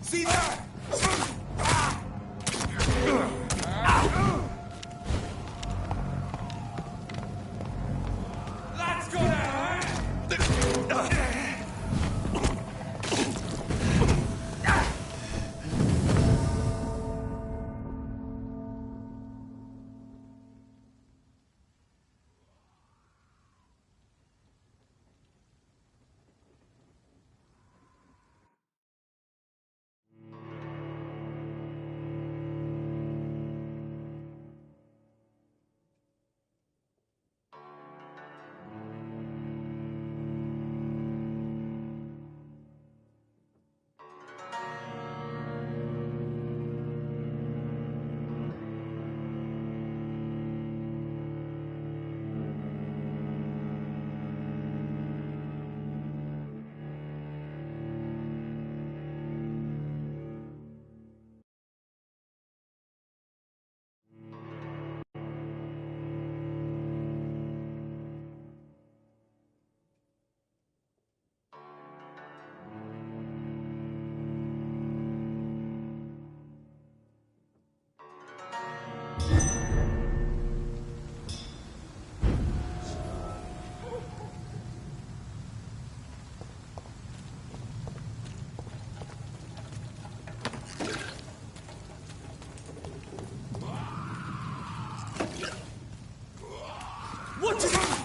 See that? Let's go now! What you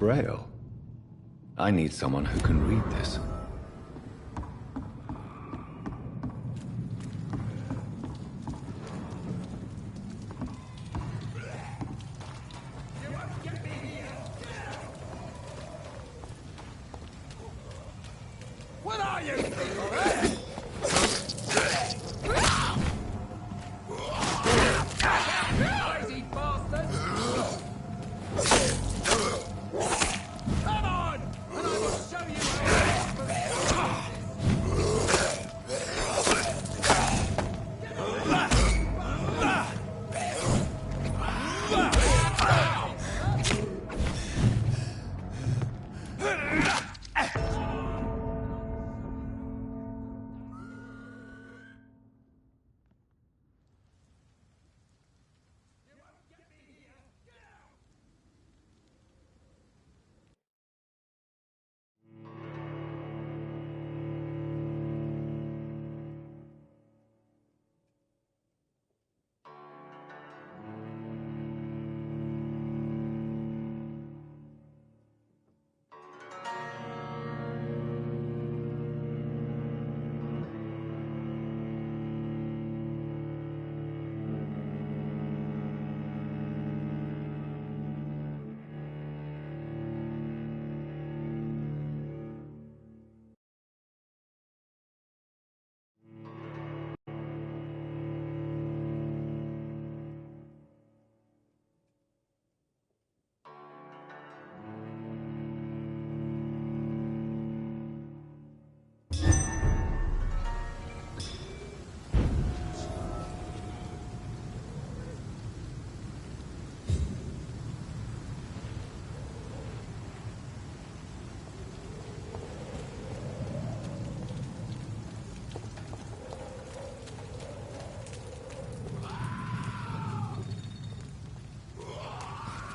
Braille. I need someone who can read this. What are you people, Crazy bastards! Come on! And I will show you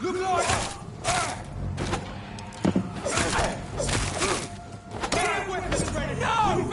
Look like... Get weapons ready! No!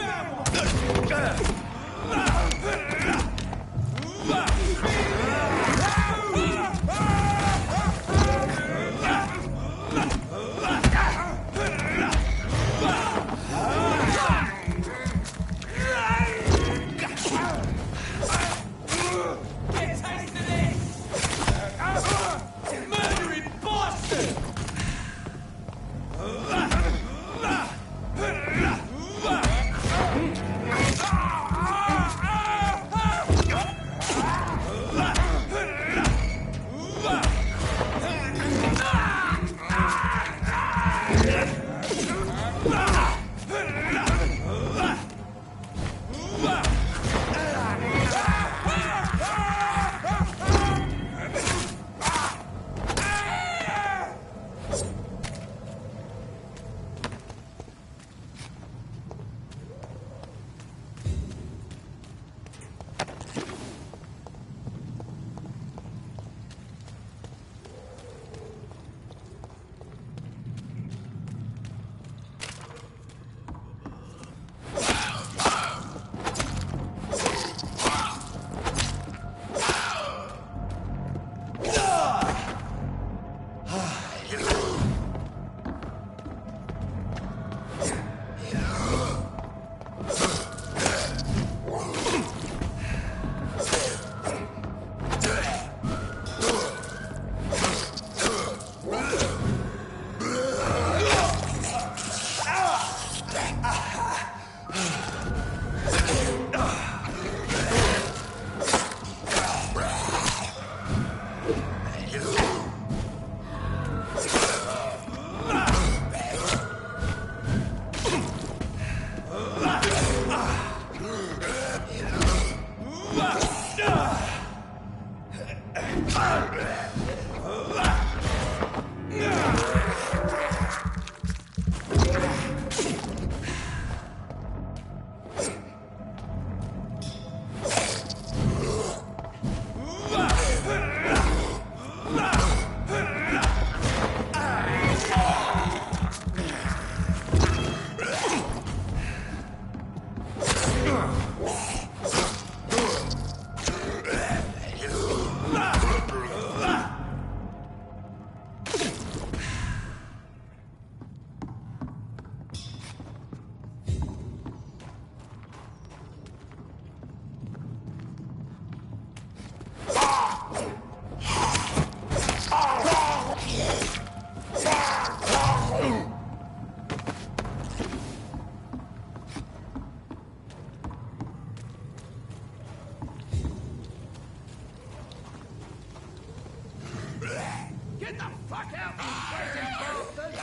Fuck out, you crazy bastard!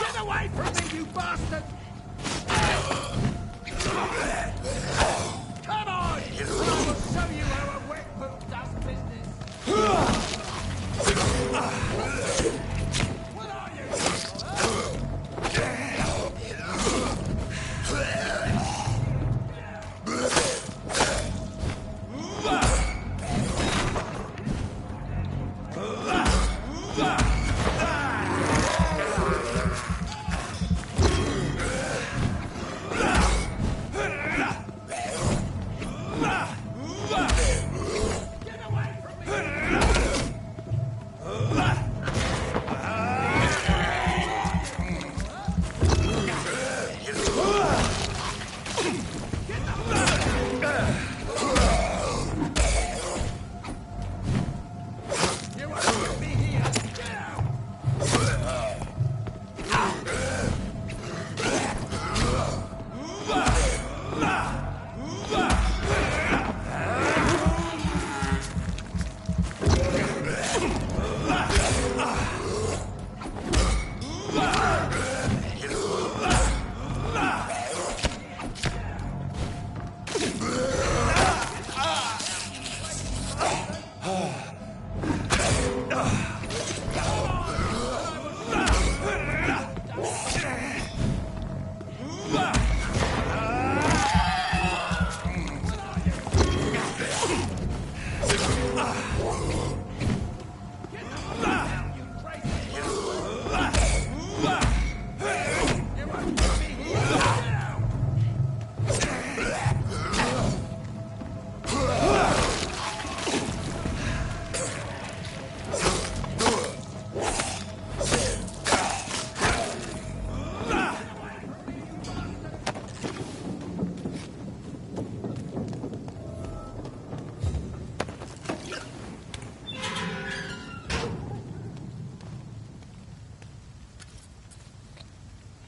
Get away from me, you bastard! Come on! I will show you how a wet poop does business! What are you?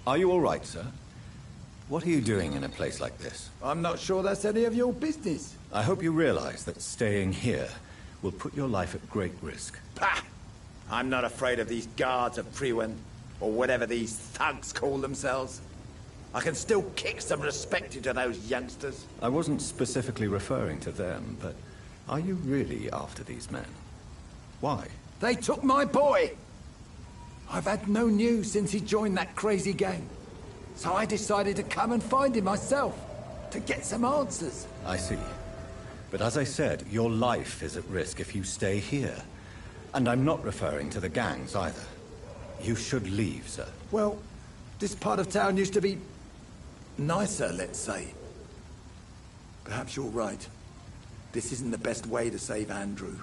Are you all right, sir? What are you doing in a place like this? I'm not sure that's any of your business. I hope you realize that staying here will put your life at great risk. Pah! I'm not afraid of these guards of Priwen, or whatever these thugs call themselves. I can still kick some respect into those youngsters. I wasn't specifically referring to them, but are you really after these men? Why? They took my boy! I've had no news since he joined that crazy gang. So I decided to come and find him myself, to get some answers. I see. But as I said, your life is at risk if you stay here. And I'm not referring to the gangs either. You should leave, sir. Well, this part of town used to be nicer, let's say. Perhaps you're right. This isn't the best way to save Andrew.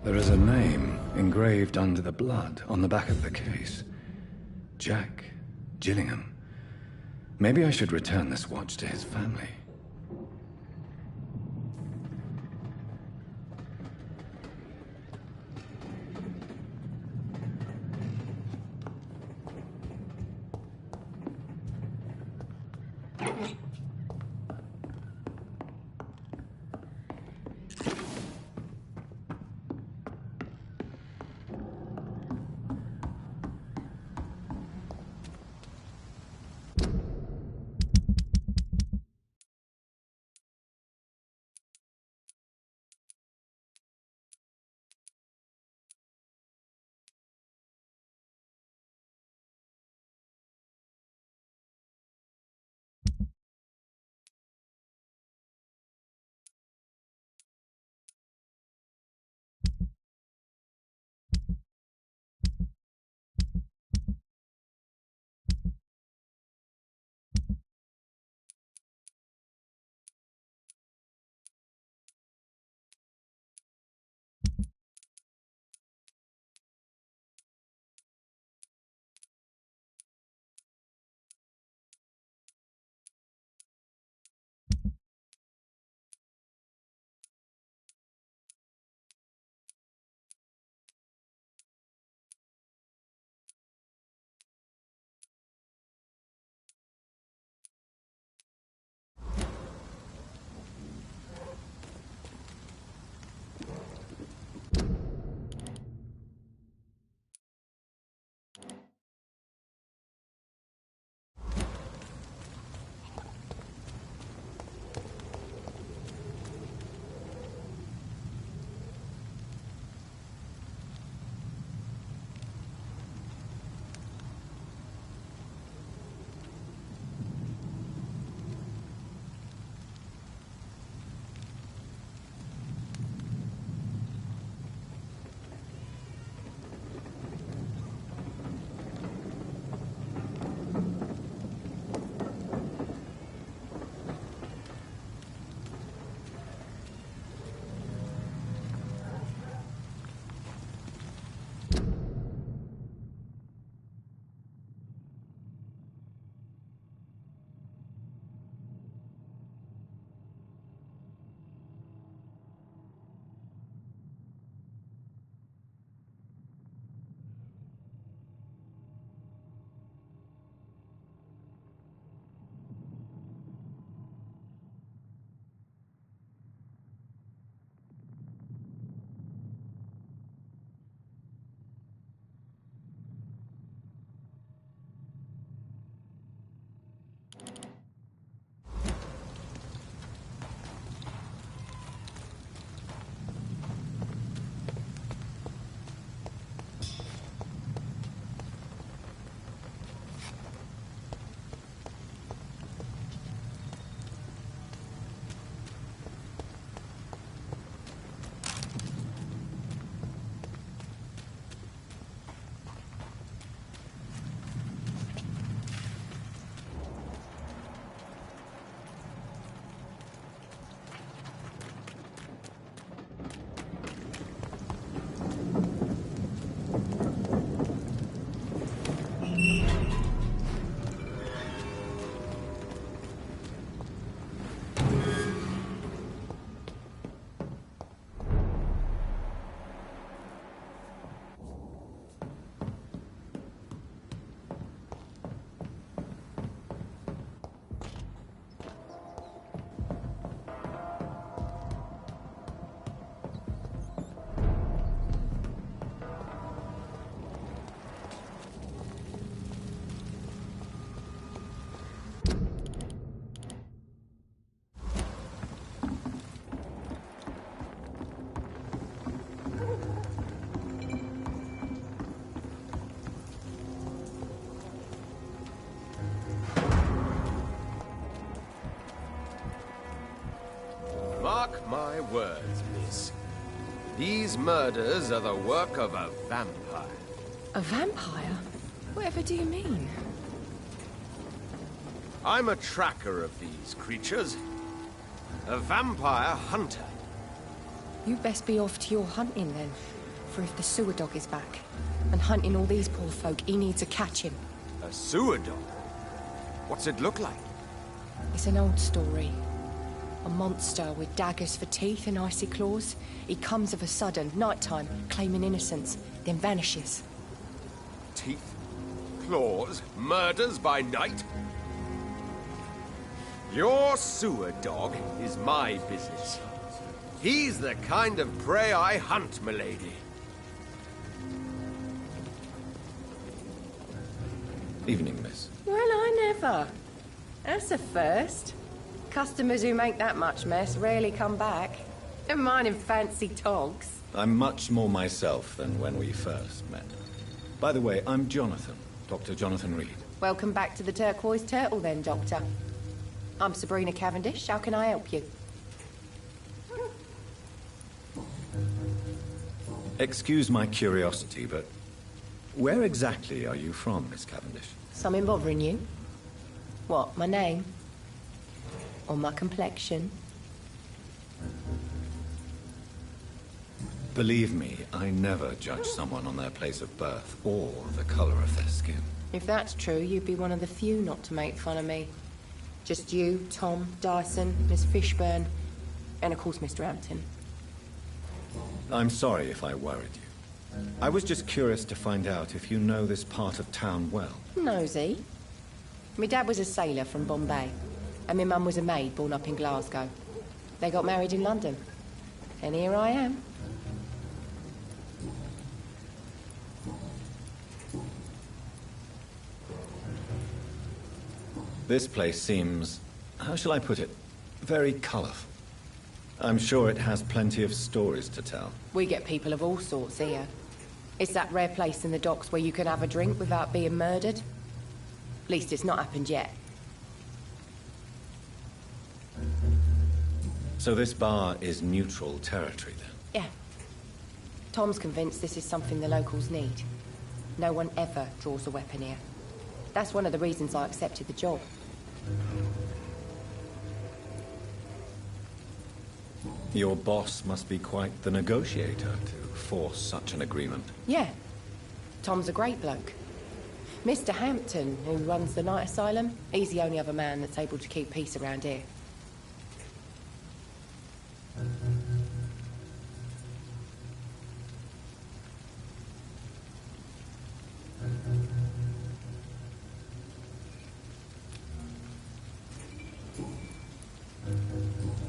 There is a name engraved under the blood on the back of the case. Jack Gillingham. Maybe I should return this watch to his family. Mark my words, miss. These murders are the work of a vampire. A vampire? Whatever do you mean? I'm a tracker of these creatures. A vampire hunter. You best be off to your hunting then. for if the sewer dog is back. And hunting all these poor folk, he needs to catch him. A sewer dog? What's it look like? It's an old story. A monster with daggers for teeth and icy claws. He comes of a sudden, nighttime, claiming innocence, then vanishes. Teeth, claws, murders by night? Your sewer dog is my business. He's the kind of prey I hunt, milady. Evening, miss. Well, I never. That's a first. Customers who make that much mess rarely come back. Never mind in fancy togs. I'm much more myself than when we first met. By the way, I'm Jonathan, Dr. Jonathan Reed. Welcome back to the Turquoise Turtle then, Doctor. I'm Sabrina Cavendish. How can I help you? Excuse my curiosity, but where exactly are you from, Miss Cavendish? Something bothering you? What, my name? Or my complexion? Believe me, I never judge someone on their place of birth or the color of their skin. If that's true, you'd be one of the few not to make fun of me. Just you, Tom, Dyson, Miss Fishburne, and of course Mr. Hampton. I'm sorry if I worried you. I was just curious to find out if you know this part of town well. Nosy. My dad was a sailor from Bombay, and my mum was a maid born up in Glasgow. They got married in London, and here I am. This place seems, how shall I put it, very colorful. I'm sure it has plenty of stories to tell. We get people of all sorts here. It's that rare place in the docks where you can have a drink without being murdered. At least it's not happened yet. So this bar is neutral territory, then? Yeah. Tom's convinced this is something the locals need. No one ever draws a weapon here. That's one of the reasons I accepted the job. Your boss must be quite the negotiator to force such an agreement. Yeah. Tom's a great bloke. Mr. Hampton, who runs the night asylum, he's the only other man that's able to keep peace around here.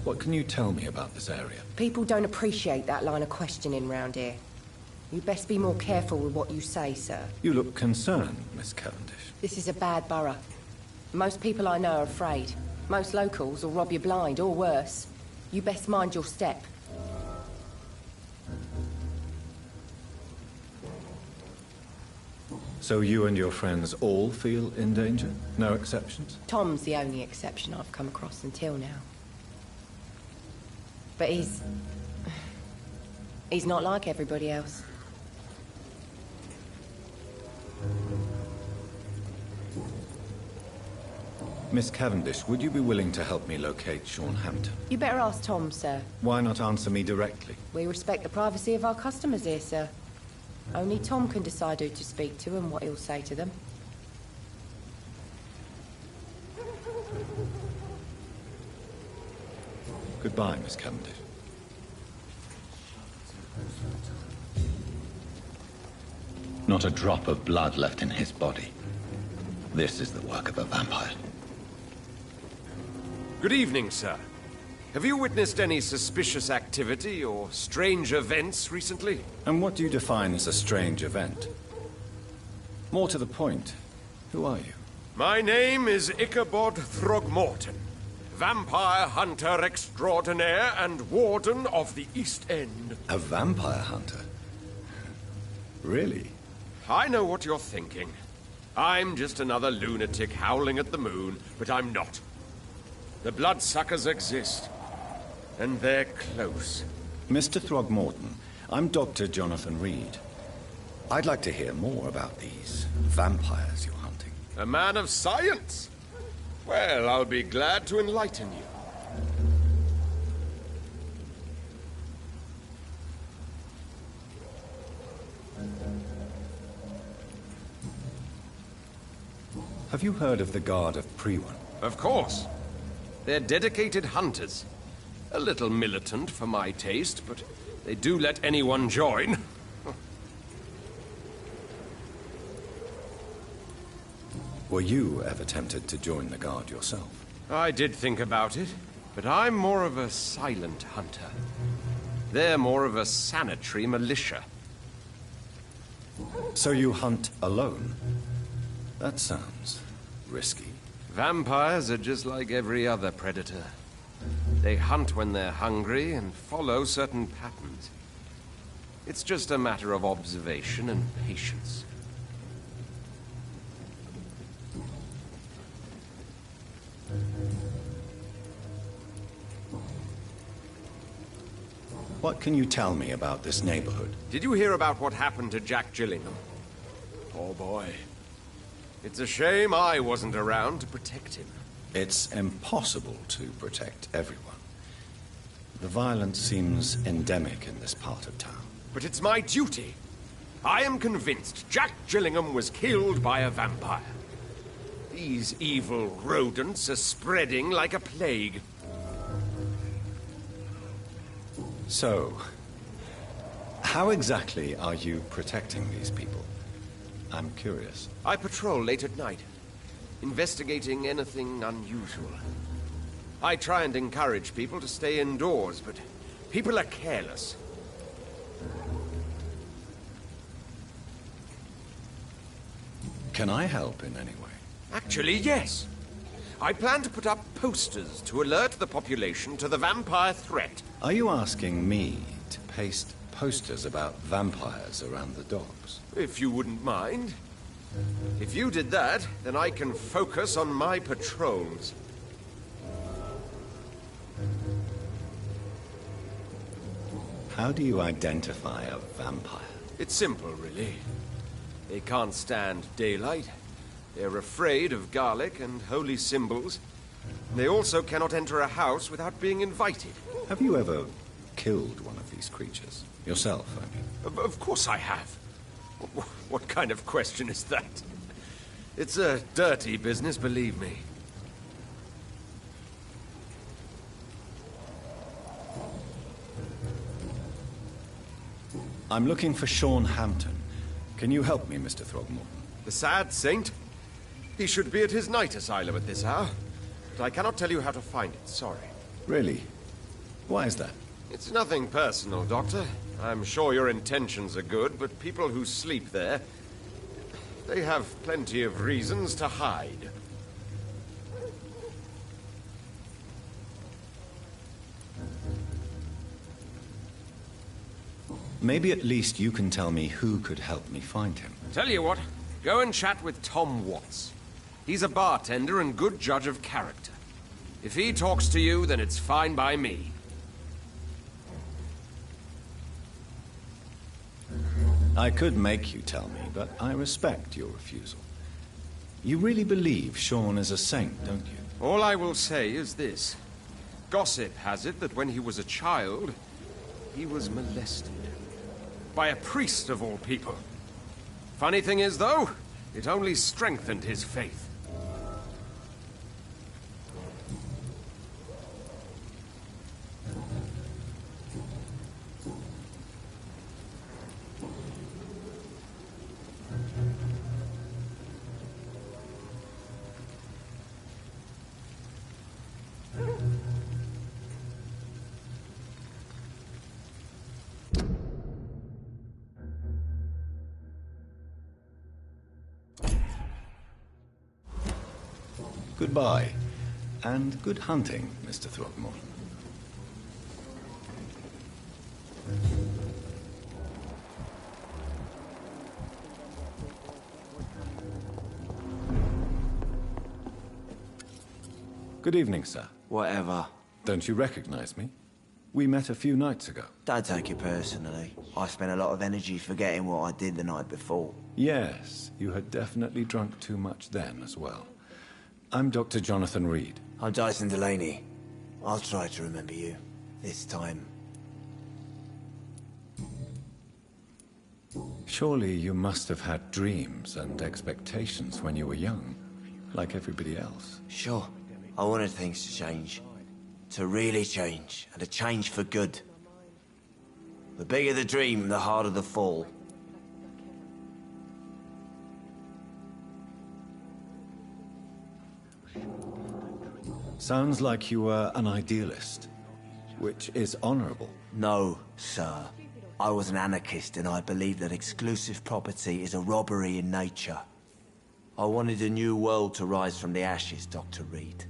What can you tell me about this area? People don't appreciate that line of questioning round here. You best be more careful with what you say, sir. You look concerned, Miss Cavendish. This is a bad borough. Most people I know are afraid. Most locals will rob you blind, or worse. You best mind your step. So you and your friends all feel in danger? No exceptions? Tom's the only exception I've come across until now. But he's not like everybody else. Miss Cavendish, would you be willing to help me locate Sean Hampton? You better ask Tom, sir. Why not answer me directly? We respect the privacy of our customers here, sir. Only Tom can decide who to speak to and what he'll say to them. Goodbye, Miss Cavendish. Not a drop of blood left in his body. This is the work of a vampire. Good evening, sir. Have you witnessed any suspicious activity or strange events recently? And what do you define as a strange event? More to the point, who are you? My name is Ichabod Throgmorton, vampire hunter extraordinaire and warden of the East End. A vampire hunter? Really? I know what you're thinking. I'm just another lunatic howling at the moon, but I'm not. The bloodsuckers exist, and they're close. Mr. Throgmorton, I'm Dr. Jonathan Reed. I'd like to hear more about these vampires you're hunting. A man of science? Well, I'll be glad to enlighten you. Have you heard of the Guard of Priwan? Of course. They're dedicated hunters. A little militant for my taste, but they do let anyone join. Were you ever tempted to join the Guard yourself? I did think about it, but I'm more of a silent hunter. They're more of a sanitary militia. So you hunt alone? That sounds risky. Vampires are just like every other predator. They hunt when they're hungry and follow certain patterns. It's just a matter of observation and patience. What can you tell me about this neighborhood? Did you hear about what happened to Jack Gillingham? Poor boy. It's a shame I wasn't around to protect him. It's impossible to protect everyone. The violence seems endemic in this part of town. But it's my duty. I am convinced Jack Gillingham was killed by a vampire. These evil rodents are spreading like a plague. So, how exactly are you protecting these people? I'm curious. I patrol late at night, investigating anything unusual. I try and encourage people to stay indoors, but people are careless. Can I help in any way? Actually, yes. I plan to put up posters to alert the population to the vampire threat. Are you asking me to paste posters about vampires around the docks? If you wouldn't mind. If you did that, then I can focus on my patrols. How do you identify a vampire? It's simple, really. They can't stand daylight. They're afraid of garlic and holy symbols. They also cannot enter a house without being invited. Have you ever killed one of these creatures? Yourself, I mean. Of course I have. What kind of question is that? It's a dirty business, believe me. I'm looking for Sean Hampton. Can you help me, Mr. Throgmorton? The sad saint? He should be at his night asylum at this hour. But I cannot tell you how to find it, sorry. Really? Why is that? It's nothing personal, Doctor. I'm sure your intentions are good, but people who sleep there, they have plenty of reasons to hide. Maybe at least you can tell me who could help me find him. Tell you what, go and chat with Tom Watts. He's a bartender and good judge of character. If he talks to you, then it's fine by me. I could make you tell me, but I respect your refusal. You really believe Sean is a saint, don't you? All I will say is this. Gossip has it that when he was a child, he was molested. By a priest of all people. Funny thing is, though, it only strengthened his faith. Goodbye, and good hunting, Mr. Throgmorton. Good evening, sir. Whatever. Don't you recognize me? We met a few nights ago. Don't take it personally. I spent a lot of energy forgetting what I did the night before. Yes, you had definitely drunk too much then as well. I'm Dr. Jonathan Reed. I'm Dyson Delaney. I'll try to remember you. This time. Surely you must have had dreams and expectations when you were young. like everybody else. Sure, I wanted things to change. To really change, and to change for good. The bigger the dream, the harder the fall. Sounds like you were an idealist, which is honorable. No, sir. I was an anarchist, and I believed that exclusive property is a robbery in nature. I wanted a new world to rise from the ashes, Dr. Reed.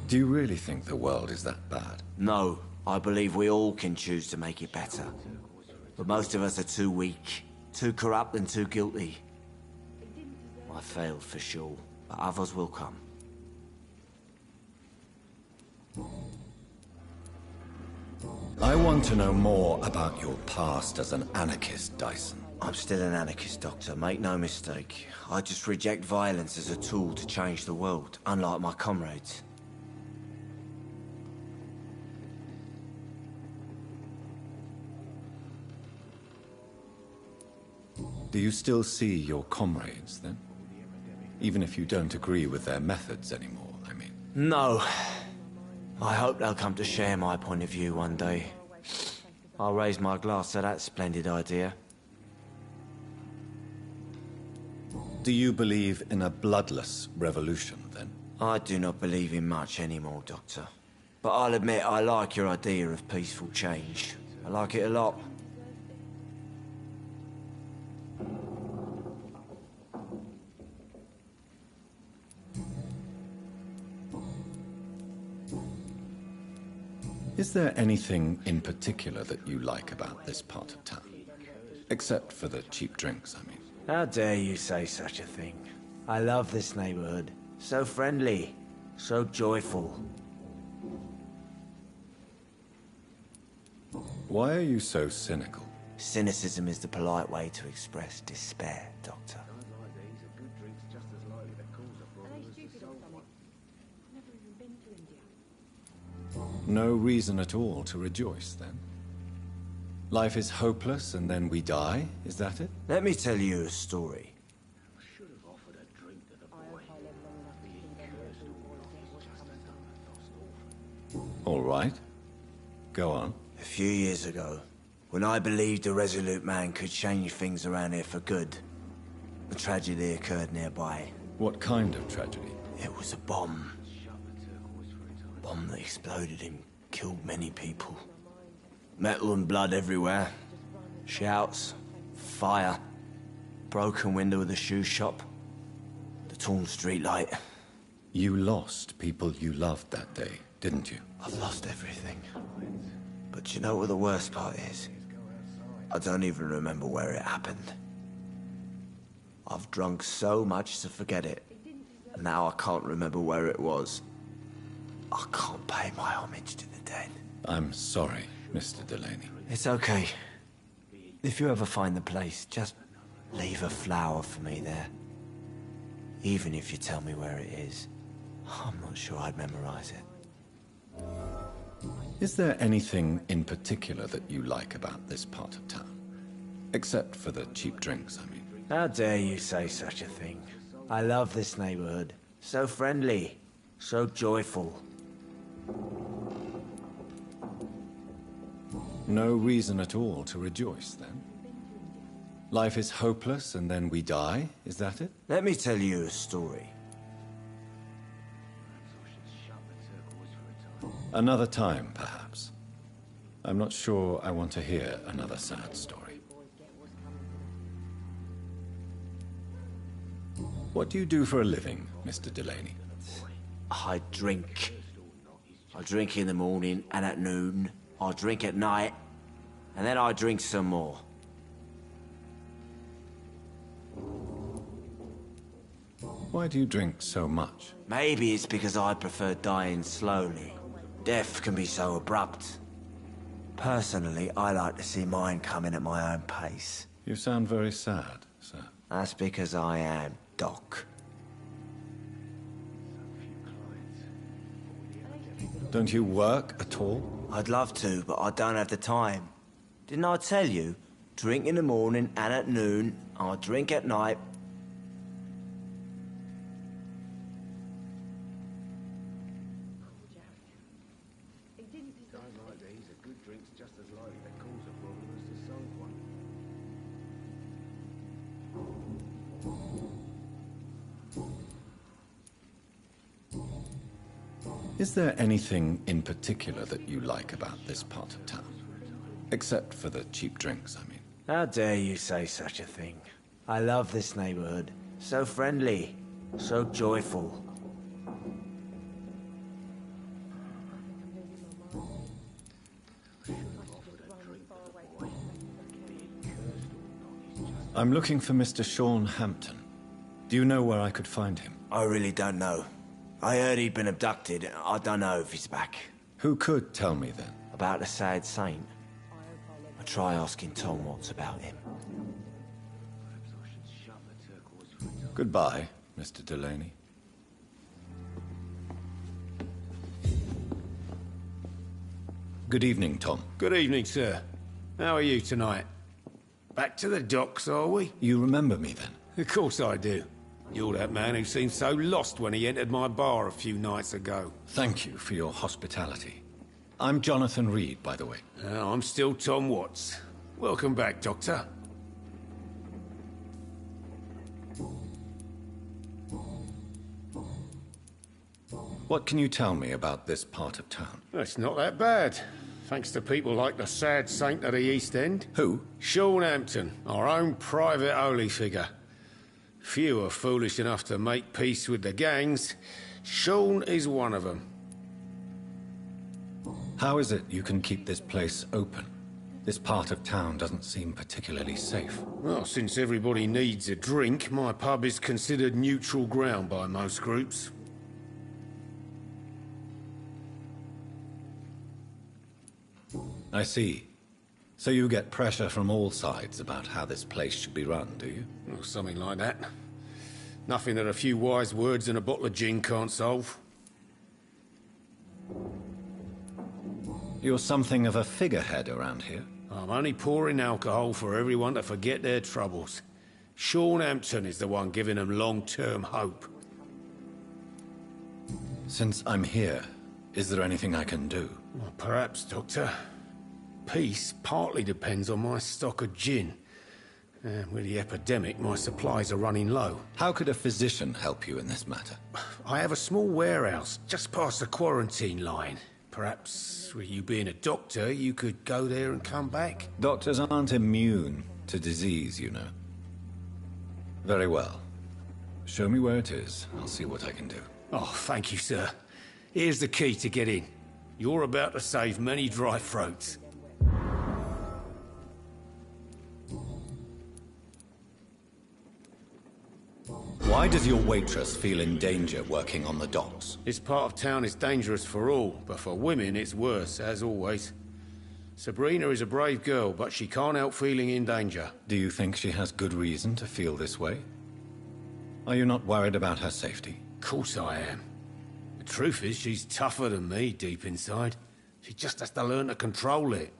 Do you really think the world is that bad? No, I believe we all can choose to make it better. But most of us are too weak, too corrupt and too guilty. I failed for sure, but others will come. I want to know more about your past as an anarchist, Dyson. I'm still an anarchist, Doctor, make no mistake. I just reject violence as a tool to change the world, unlike my comrades. Do you still see your comrades, then? Even if you don't agree with their methods anymore, I mean. No. I hope they'll come to share my point of view one day. I'll raise my glass to that splendid idea. Do you believe in a bloodless revolution, then? I do not believe in much anymore, Doctor. But I'll admit I like your idea of peaceful change. I like it a lot. Is there anything in particular that you like about this part of town? Except for the cheap drinks, I mean. How dare you say such a thing? I love this neighborhood. So friendly, so joyful. Why are you so cynical? Cynicism is the polite way to express despair, Doctor. No reason at all to rejoice, then? Life is hopeless and then we die, is that it? Let me tell you a story. All right. Go on. A few years ago, when I believed a resolute man could change things around here for good, a tragedy occurred nearby. What kind of tragedy? It was a bomb. Bomb that exploded and killed many people. Metal and blood everywhere. Shouts, fire, broken window of the shoe shop, the torn streetlight. You lost people you loved that day, didn't you? I've lost everything. But you know what the worst part is? I don't even remember where it happened. I've drunk so much to forget it. And now I can't remember where it was. I can't pay my homage to the dead. I'm sorry, Mr. Delaney. It's okay. If you ever find the place, just leave a flower for me there. Even if you tell me where it is. I'm not sure I'd memorize it. Is there anything in particular that you like about this part of town? Except for the cheap drinks, I mean. How dare you say such a thing? I love this neighborhood. So friendly. So joyful. No reason at all to rejoice, then? Life is hopeless and then we die, is that it? Let me tell you a story. Another time, perhaps. I'm not sure I want to hear another sad story. What do you do for a living, Mr. Delaney? I drink. I drink in the morning and at noon. I drink at night. And then I drink some more. Why do you drink so much? Maybe it's because I prefer dying slowly. Death can be so abrupt. Personally, I like to see mine coming at my own pace. You sound very sad, sir. That's because I am, Doc. Don't you work at all? I'd love to, but I don't have the time. Didn't I tell you? Drink in the morning and at noon. I drink at night. Is there anything in particular that you like about this part of town? Except for the cheap drinks, I mean. How dare you say such a thing? I love this neighborhood. So friendly, so joyful. I'm looking for Mr. Sean Hampton. Do you know where I could find him? I really don't know. I heard he'd been abducted. I don't know if he's back. Who could tell me then? About the sad saint. I try asking Tom what's about him. Goodbye, Mr. Delaney. Good evening, Tom. Good evening, sir. How are you tonight? Back to the docks, are we? You remember me then? Of course I do. You're that man who seemed so lost when he entered my bar a few nights ago. Thank you for your hospitality. I'm Jonathan Reed, by the way. I'm still Tom Watts. Welcome back, Doctor. What can you tell me about this part of town? It's not that bad. Thanks to people like the sad saint of the East End. Who? Sean Hampton, our own private holy figure. Few are foolish enough to make peace with the gangs. Sean is one of them. How is it you can keep this place open? This part of town doesn't seem particularly safe. Well, since everybody needs a drink, my pub is considered neutral ground by most groups. I see. So you get pressure from all sides about how this place should be run, do you? Or something like that. Nothing that a few wise words and a bottle of gin can't solve. You're something of a figurehead around here. I'm only pouring alcohol for everyone to forget their troubles. Sean Hampton is the one giving them long-term hope. Since I'm here, is there anything I can do? Well, perhaps, Doctor. Peace partly depends on my stock of gin. With the epidemic, my supplies are running low. How could a physician help you in this matter? I have a small warehouse just past the quarantine line. Perhaps, with you being a doctor, you could go there and come back? Doctors aren't immune to disease, you know. Very well. Show me where it is. I'll see what I can do. Oh, thank you, sir. Here's the key to get in. You're about to save many dry throats. Why does your waitress feel in danger working on the docks? This part of town is dangerous for all, but for women it's worse, as always. Sabrina is a brave girl, but she can't help feeling in danger. Do you think she has good reason to feel this way? Are you not worried about her safety? Of course I am. The truth is, she's tougher than me deep inside. She just has to learn to control it.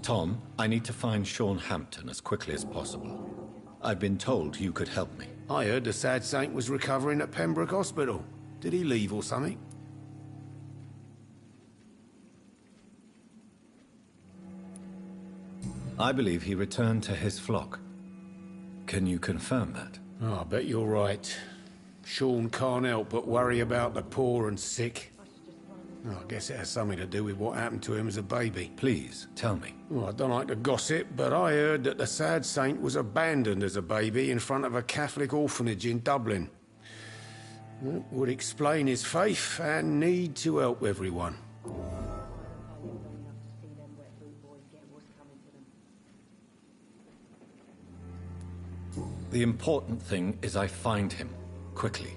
Tom, I need to find Sean Hampton as quickly as possible. I've been told you could help me. I heard the sad saint was recovering at Pembroke Hospital. Did he leave or something? I believe he returned to his flock. Can you confirm that? Oh, I bet you're right. Sean can't help but worry about the poor and sick. Oh, I guess it has something to do with what happened to him as a baby. Please, tell me. Well, I don't like to gossip, but I heard that the sad saint was abandoned as a baby in front of a Catholic orphanage in Dublin. That would explain his faith and need to help everyone. The important thing is I find him, quickly.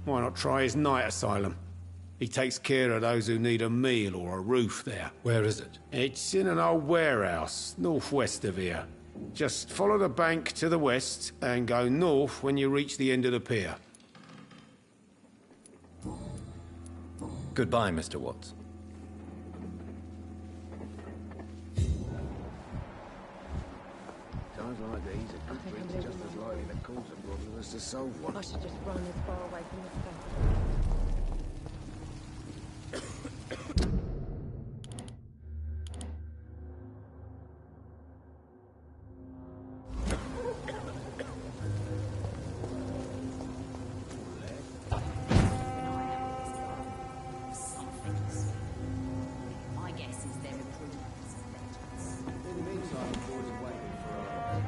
Why not try his night asylum? He takes care of those who need a meal or a roof there. Where is it? It's in an old warehouse, northwest of here. Just follow the bank to the west and go north when you reach the end of the pier. Goodbye, Mr. Watts. Sounds like these are good drinks just as likely to cause a problem as to solve one. I should just run as far away from this place. My guess is they're improvements. In the meantime, the boys are waiting for us.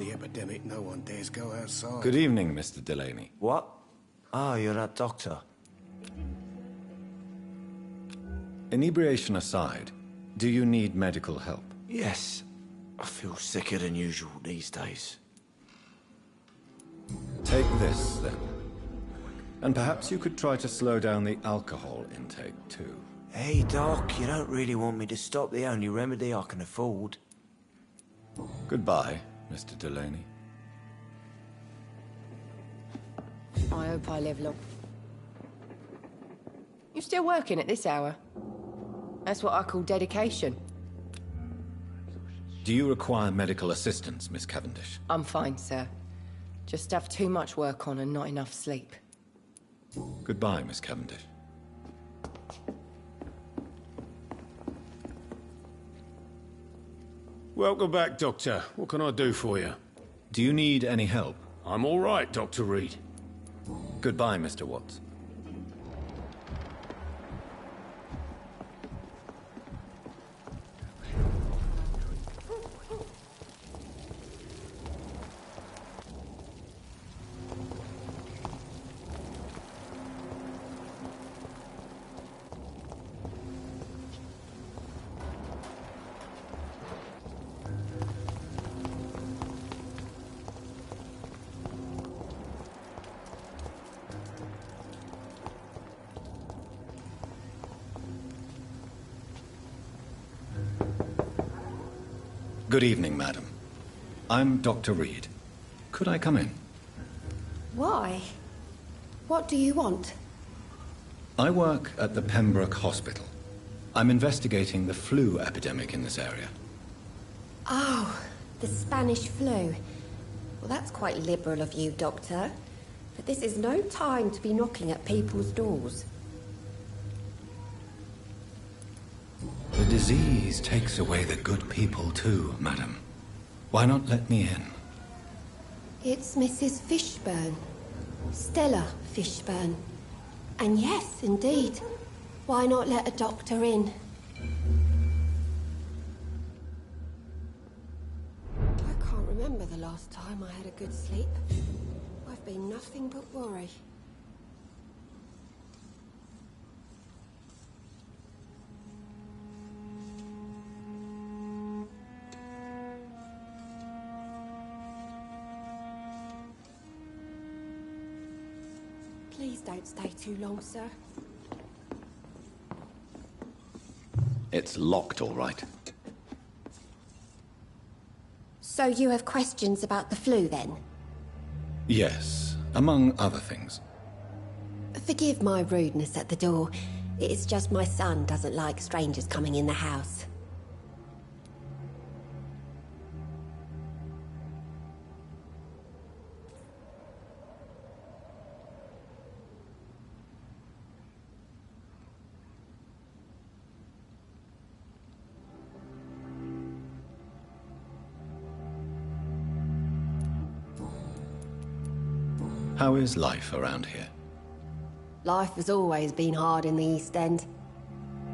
the epidemic, no one dares go outside. Good evening, Mr. Delaney. What? Oh, you're that doctor. Inebriation aside, do you need medical help? Yes. I feel sicker than usual these days. Take this, then. And perhaps you could try to slow down the alcohol intake, too. Hey, Doc, you don't really want me to stop the only remedy I can afford. Goodbye, Mr. Delaney. I hope I live long. You still working at this hour? That's what I call dedication. Do you require medical assistance, Miss Cavendish? I'm fine, sir. Just have too much work on and not enough sleep. Goodbye, Miss Cavendish. Welcome back, Doctor. What can I do for you? Do you need any help? I'm all right, Dr. Reed. Goodbye, Mr. Watts. Good evening, madam. I'm Dr. Reed. Could I come in? Why? What do you want? I work at the Pembroke Hospital. I'm investigating the flu epidemic in this area. Oh, the Spanish flu. Well, that's quite liberal of you, Doctor. But this is no time to be knocking at people's doors. The disease takes away the good people too, madam. Why not let me in? It's Mrs. Fishburne. Stella Fishburne. And yes, indeed. Why not let a doctor in? I can't remember the last time I had a good sleep. I've been nothing but worry. Please don't stay too long, sir. It's locked, all right. So you have questions about the flu, then? Yes, among other things. Forgive my rudeness at the door. It's just my son doesn't like strangers coming in the house. How is life around here? Life has always been hard in the East End.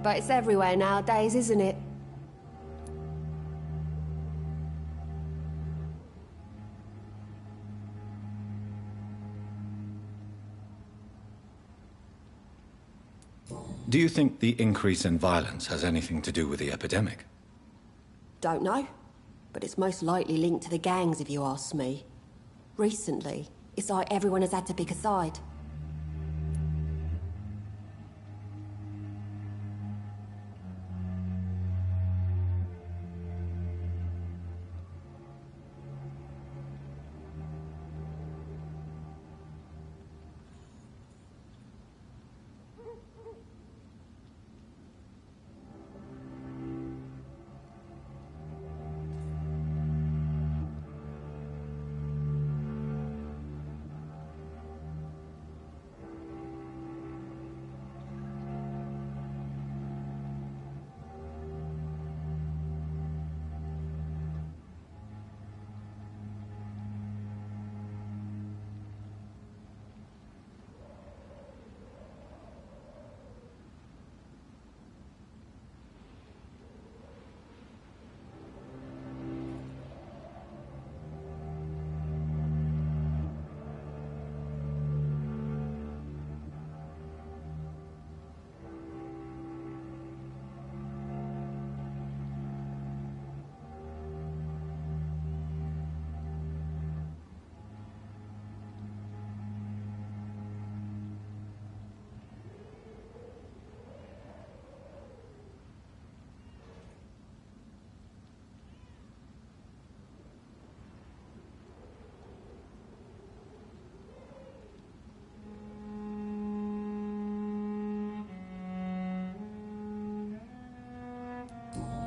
But it's everywhere nowadays, isn't it? Do you think the increase in violence has anything to do with the epidemic? Don't know. But it's most likely linked to the gangs, if you ask me. Recently, it's like everyone has had to pick a side.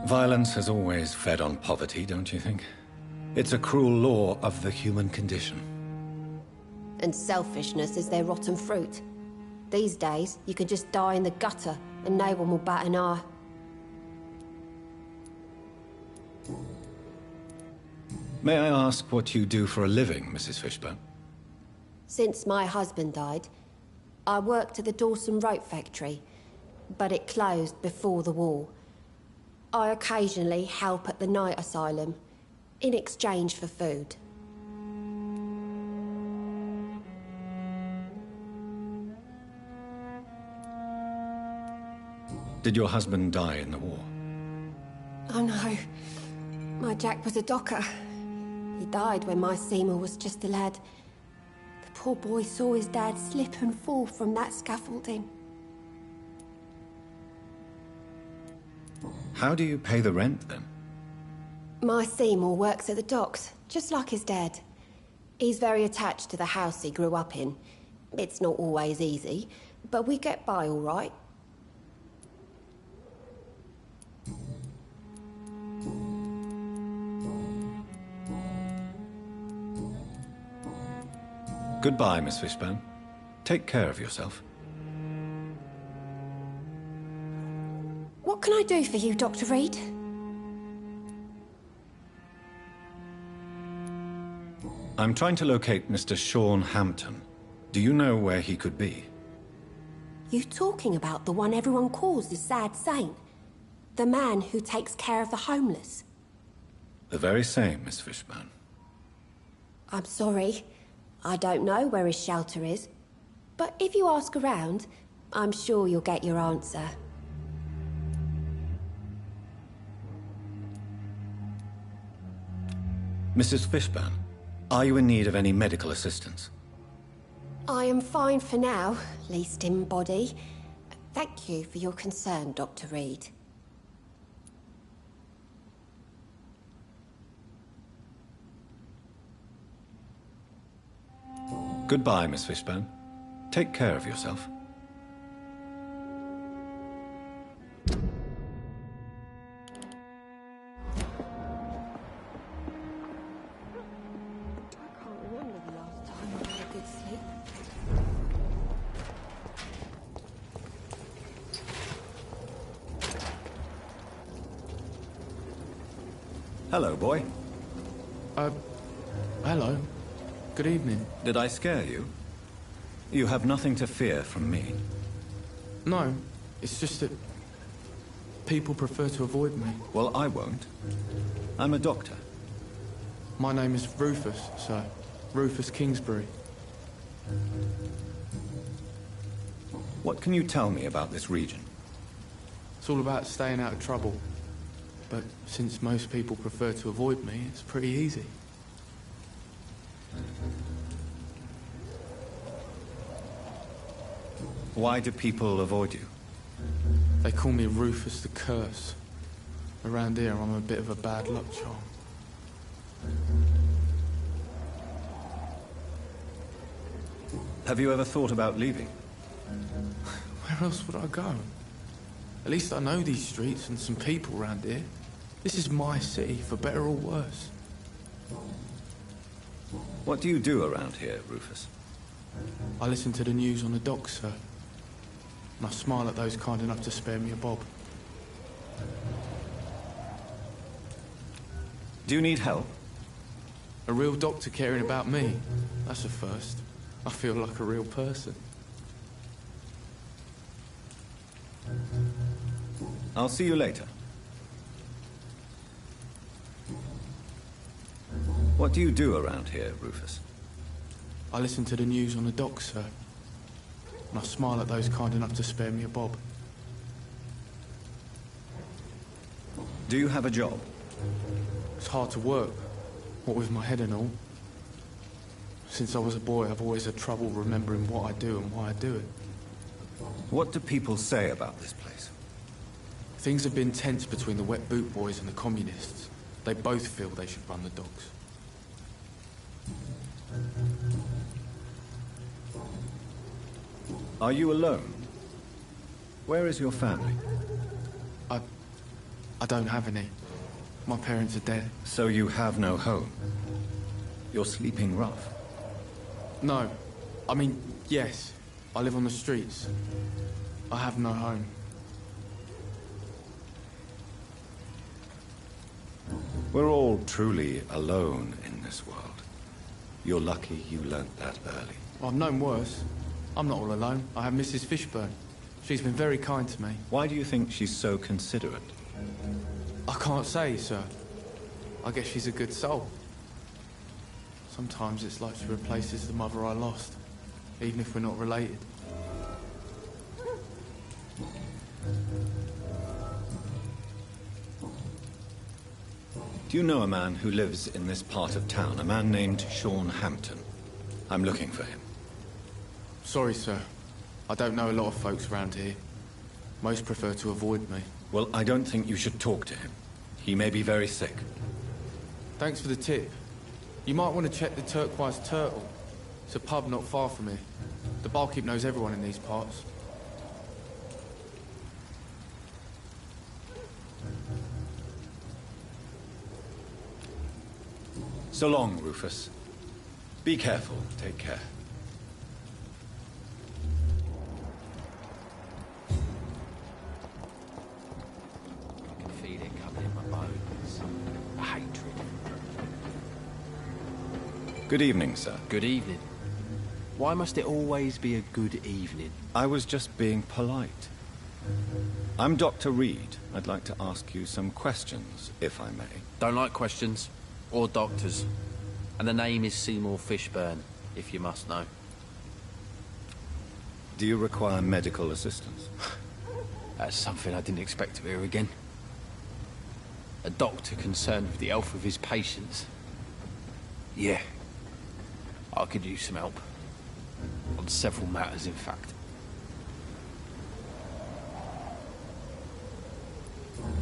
Violence has always fed on poverty, don't you think? It's a cruel law of the human condition. And selfishness is their rotten fruit. These days, you can just die in the gutter and no one will bat an eye. May I ask what you do for a living, Mrs. Fishburne? Since my husband died, I worked at the Dawson Rope factory, but it closed before the war. I occasionally help at the night asylum, in exchange for food. Did your husband die in the war? Oh no, my Jack was a docker. He died when my Seymour was just a lad. The poor boy saw his dad slip and fall from that scaffolding. How do you pay the rent, then? My Seymour works at the docks, just like his dad. He's very attached to the house he grew up in. It's not always easy, but we get by all right. Goodbye, Miss Fishburne. Take care of yourself. What can I do for you, Dr. Reed? I'm trying to locate Mr. Sean Hampton. Do you know where he could be? You talking about the one everyone calls the Sad Saint? The man who takes care of the homeless? The very same, Miss Fishburne. I'm sorry. I don't know where his shelter is. But if you ask around, I'm sure you'll get your answer. Mrs. Fishburne, are you in need of any medical assistance? I am fine for now, least in body. Thank you for your concern, Dr. Reed. Goodbye, Miss Fishburne. Take care of yourself. Hello, boy. Hello. Good evening. Did I scare you? You have nothing to fear from me. No, it's just that people prefer to avoid me. Well, I won't. I'm a doctor. My name is Rufus, sir. Rufus Kingsbury. What can you tell me about this region? It's all about staying out of trouble. But since most people prefer to avoid me, it's pretty easy. Why do people avoid you? They call me Rufus the Curse. Around here, I'm a bit of a bad luck charm. Have you ever thought about leaving? Where else would I go? At least I know these streets and some people around here. This is my city, for better or worse. What do you do around here, Rufus? I listen to the news on the docks, sir. And I smile at those kind enough to spare me a bob. Do you need help? A real doctor caring about me. That's a first. I feel like a real person. I'll see you later. What do you do around here, Rufus? I listen to the news on the docks, sir. And I smile at those kind enough to spare me a bob. Do you have a job? It's hard to work, what with my head and all. Since I was a boy, I've always had trouble remembering what I do and why I do it. What do people say about this place? Things have been tense between the wet boot boys and the communists. They both feel they should run the docks. Are you alone? Where is your family? I don't have any. My parents are dead. So you have no home? You're sleeping rough? No. I mean, yes. I live on the streets. I have no home. We're all truly alone in this world. You're lucky you learnt that early. Well, I've known worse. I'm not all alone. I have Mrs. Fishburne. She's been very kind to me. Why do you think she's so considerate? I can't say, sir. I guess she's a good soul. Sometimes it's like she replaces the mother I lost, even if we're not related. Do you know a man who lives in this part of town? A man named Sean Hampton. I'm looking for him. Sorry, sir. I don't know a lot of folks around here. Most prefer to avoid me. Well, I don't think you should talk to him. He may be very sick. Thanks for the tip. You might want to check the Turquoise Turtle. It's a pub not far from here. The barkeep knows everyone in these parts. So long, Rufus. Be careful. Take care. I can feel it coming in my bones. A hatred. Good evening, sir. Good evening. Why must it always be a good evening? I was just being polite. I'm Dr. Reed. I'd like to ask you some questions, if I may. Don't like questions. Or doctors. And the name is Seymour Fishburne, if you must know. Do you require medical assistance? That's something I didn't expect to hear again. A doctor concerned with the health of his patients. Yeah. I could use some help. On several matters, in fact.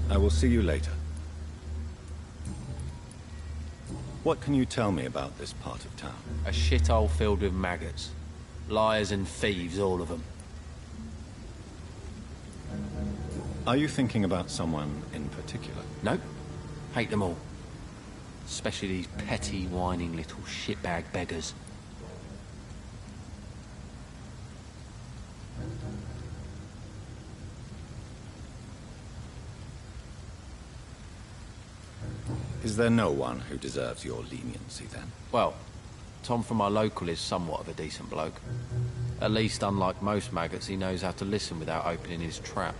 I will see you later. What can you tell me about this part of town? A shithole filled with maggots. Liars and thieves, all of them. Are you thinking about someone in particular? Nope. Hate them all. Especially these petty, whining little shitbag beggars. Is there no one who deserves your leniency, then? Well, Tom from our local is somewhat of a decent bloke. At least, unlike most maggots, he knows how to listen without opening his trap.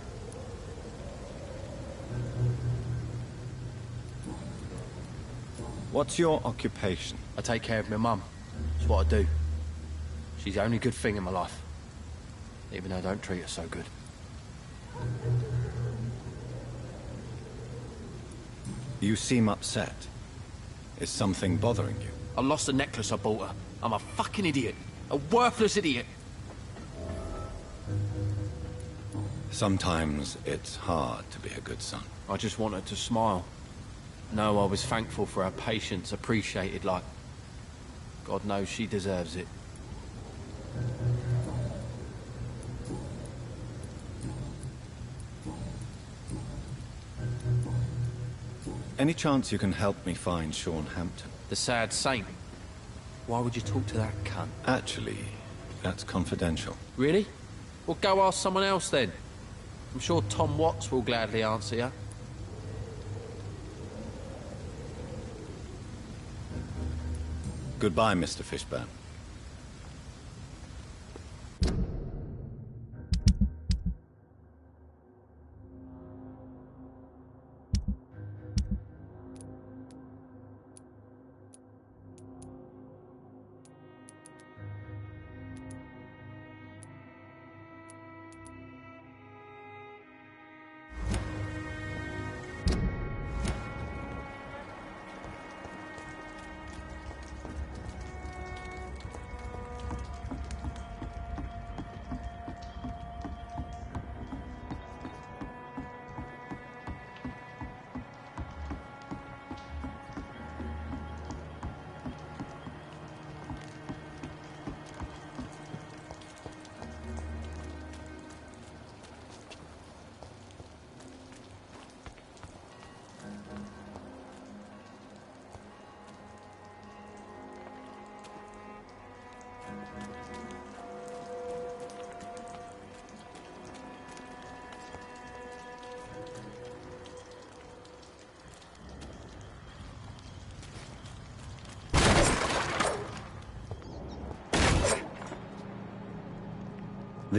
What's your occupation? I take care of my mum. It's what I do. She's the only good thing in my life. Even though I don't treat her so good. You seem upset. Is something bothering you? I lost the necklace I bought her. I'm a fucking idiot. A worthless idiot. Sometimes it's hard to be a good son. I just want her to smile. No, I was thankful for her patience, appreciated like... God knows she deserves it. Any chance you can help me find Sean Hampton? The sad saint. Why would you talk to that cunt? Actually, that's confidential. Really? Well, go ask someone else then. I'm sure Tom Watts will gladly answer you. Goodbye, Mr. Fishburne.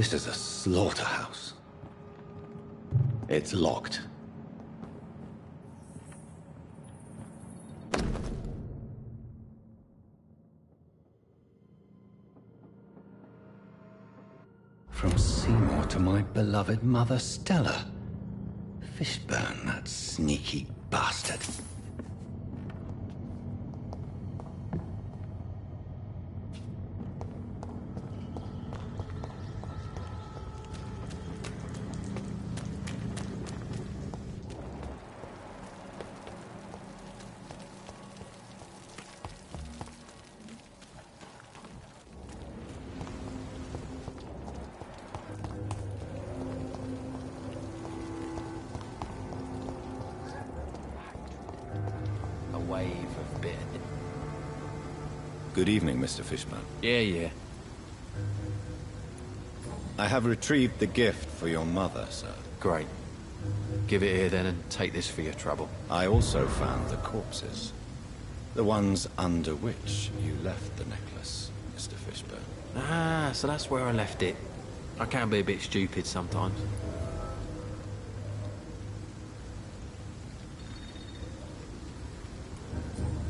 This is a slaughterhouse. It's locked. From Seymour to my beloved mother, Stella. Fishburne, that sneaky bastard. Good evening, Mr. Fishburne. Yeah. I have retrieved the gift for your mother, sir. Great. Give it here then and take this for your trouble. I also found the corpses. The ones under which you left the necklace, Mr. Fishburne. Ah, so that's where I left it. I can be a bit stupid sometimes.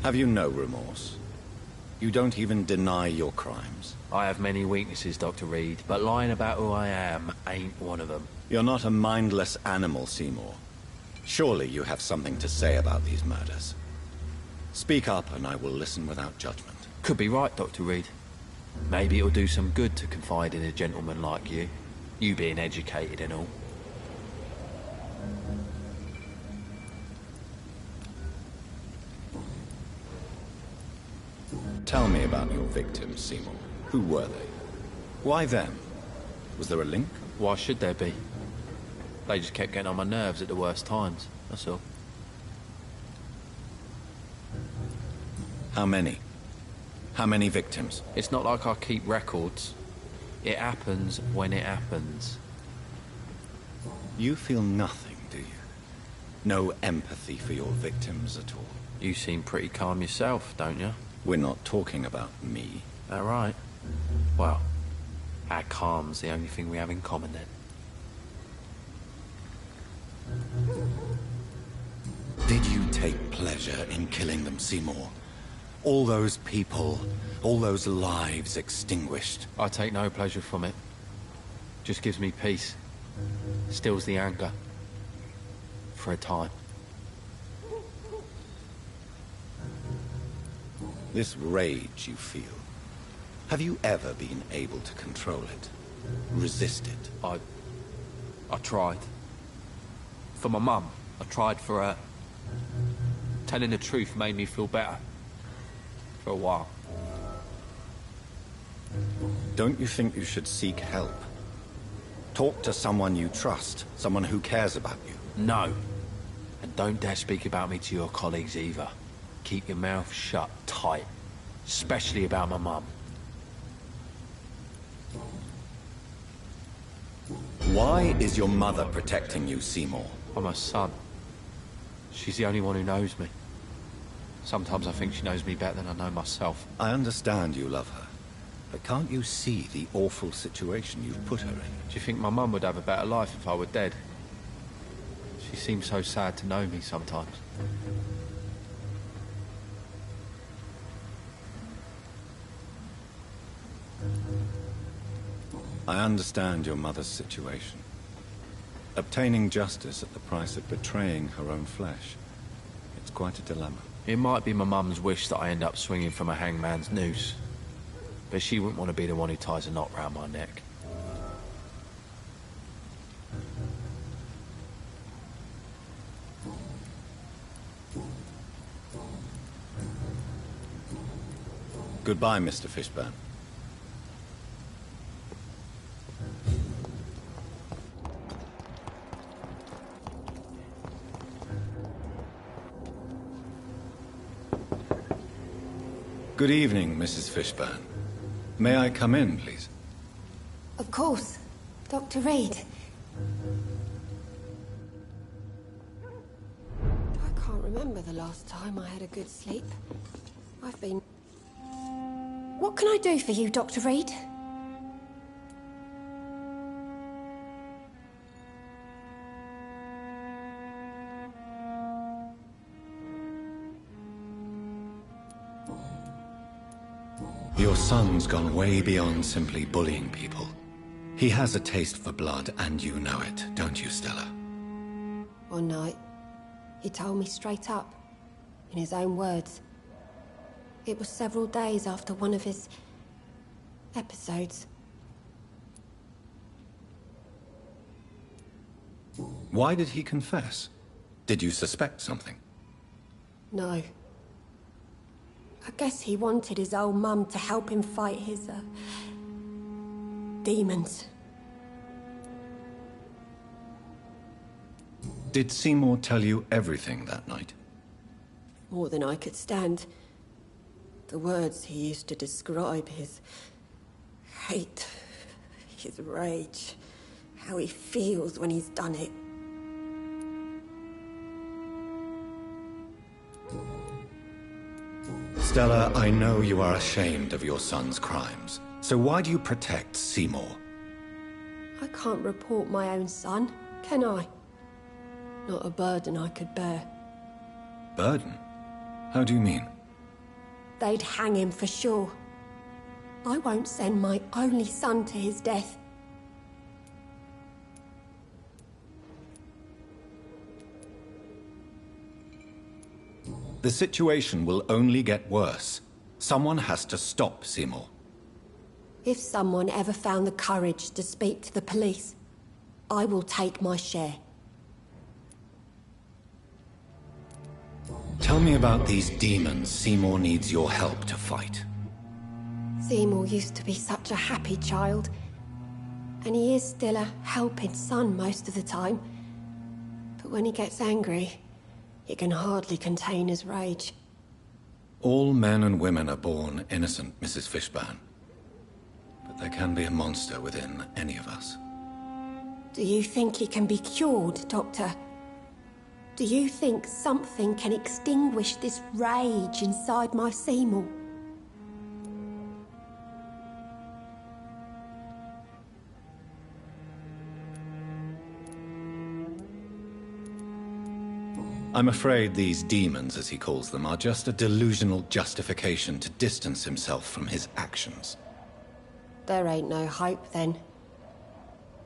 Have you no remorse? You don't even deny your crimes. I have many weaknesses, Dr. Reed, but lying about who I am ain't one of them. You're not a mindless animal, Seymour. Surely you have something to say about these murders. Speak up and I will listen without judgment. Could be right, Dr. Reed. Maybe it'll do some good to confide in a gentleman like you. You being educated and all. Tell me about your victims, Seymour. Who were they? Why them? Was there a link? Why should there be? They just kept getting on my nerves at the worst times, that's all. How many? How many victims? It's not like I keep records. It happens when it happens. You feel nothing, do you? No empathy for your victims at all? You seem pretty calm yourself, don't you? We're not talking about me. That right? Well, our calm's the only thing we have in common then. Did you take pleasure in killing them, Seymour? All those people, all those lives extinguished. I take no pleasure from it. Just gives me peace. Stills the anger. For a time. This rage you feel, have you ever been able to control it? Resist it? I tried. For my mum, I tried for her. Telling the truth made me feel better. For a while. Don't you think you should seek help? Talk to someone you trust, someone who cares about you. No. And don't dare speak about me to your colleagues either. Keep your mouth shut tight. Especially about my mum. Why is your mother protecting you, Seymour? I'm her son. She's the only one who knows me. Sometimes I think she knows me better than I know myself. I understand you love her, but can't you see the awful situation you've put her in? Do you think my mum would have a better life if I were dead? She seems so sad to know me sometimes. I understand your mother's situation. Obtaining justice at the price of betraying her own flesh. It's quite a dilemma. It might be my mum's wish that I end up swinging from a hangman's noose. But she wouldn't want to be the one who ties a knot round my neck. Goodbye, Mr. Fishburne. Good evening, Mrs. Fishburne. May I come in, please? Of course. Dr. Reed. I can't remember the last time I had a good sleep. I've been... What can I do for you, Dr. Reed? Your son's gone way beyond simply bullying people. He has a taste for blood, and you know it, don't you, Stella? One night, he told me straight up, in his own words. It was several days after one of his episodes. Why did he confess? Did you suspect something? No. I guess he wanted his old mum to help him fight his, demons. Did Seymour tell you everything that night? More than I could stand. The words he used to describe his hate, his rage, how he feels when he's done it. Stella, I know you are ashamed of your son's crimes. So why do you protect Seymour? I can't report my own son, can I? Not a burden I could bear. Burden? How do you mean? They'd hang him for sure. I won't send my only son to his death. The situation will only get worse. Someone has to stop Seymour. If someone ever found the courage to speak to the police, I will take my share. Tell me about these demons Seymour needs your help to fight. Seymour used to be such a happy child, and he is still a helping son most of the time. But when he gets angry, he can hardly contain his rage. All men and women are born innocent, Mrs. Fishburne. But there can be a monster within any of us. Do you think he can be cured, Doctor? Do you think something can extinguish this rage inside my Seymour? I'm afraid these demons, as he calls them, are just a delusional justification to distance himself from his actions. There ain't no hope, then.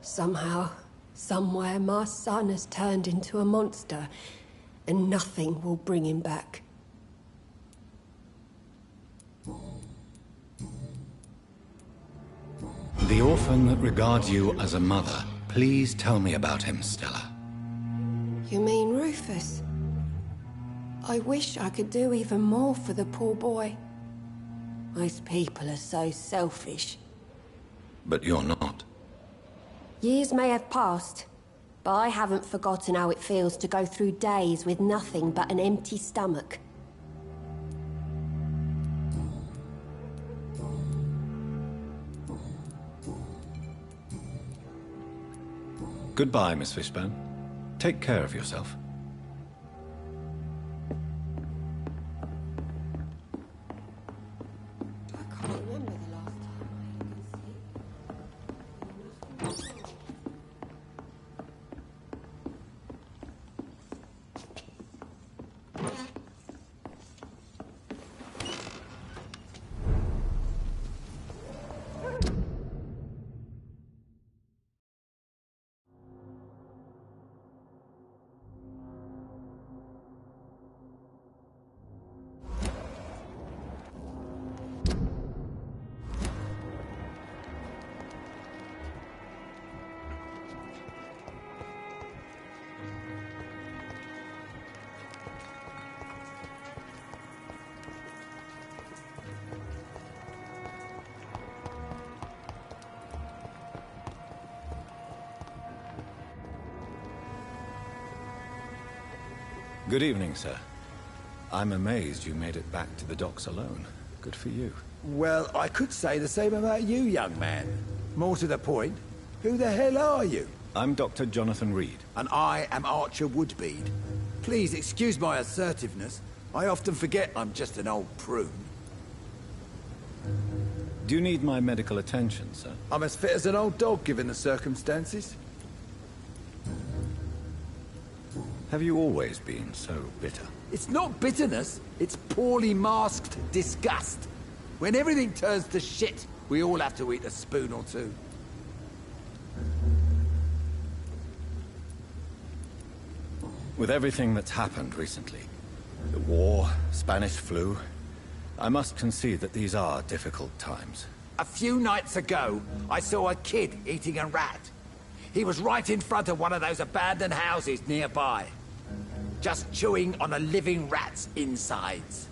Somehow, somewhere, my son has turned into a monster, and nothing will bring him back. The orphan that regards you as a mother, please tell me about him, Stella. You mean Rufus? I wish I could do even more for the poor boy. Most people are so selfish. But you're not. Years may have passed, but I haven't forgotten how it feels to go through days with nothing but an empty stomach. Goodbye, Miss Fishburne. Take care of yourself. I can't remember the last time I had a good sleep. Good evening, sir. I'm amazed you made it back to the docks alone. Good for you. Well, I could say the same about you, young man. More to the point, who the hell are you? I'm Dr. Jonathan Reed. And I am Archer Woodbead. Please excuse my assertiveness. I often forget I'm just an old prune. Do you need my medical attention, sir? I'm as fit as an old dog, given the circumstances. Have you always been so bitter? It's not bitterness, it's poorly masked disgust. When everything turns to shit, we all have to eat a spoon or two. With everything that's happened recently, the war, Spanish flu, I must concede that these are difficult times. A few nights ago, I saw a kid eating a rat. He was right in front of one of those abandoned houses nearby. Just chewing on a living rat's insides.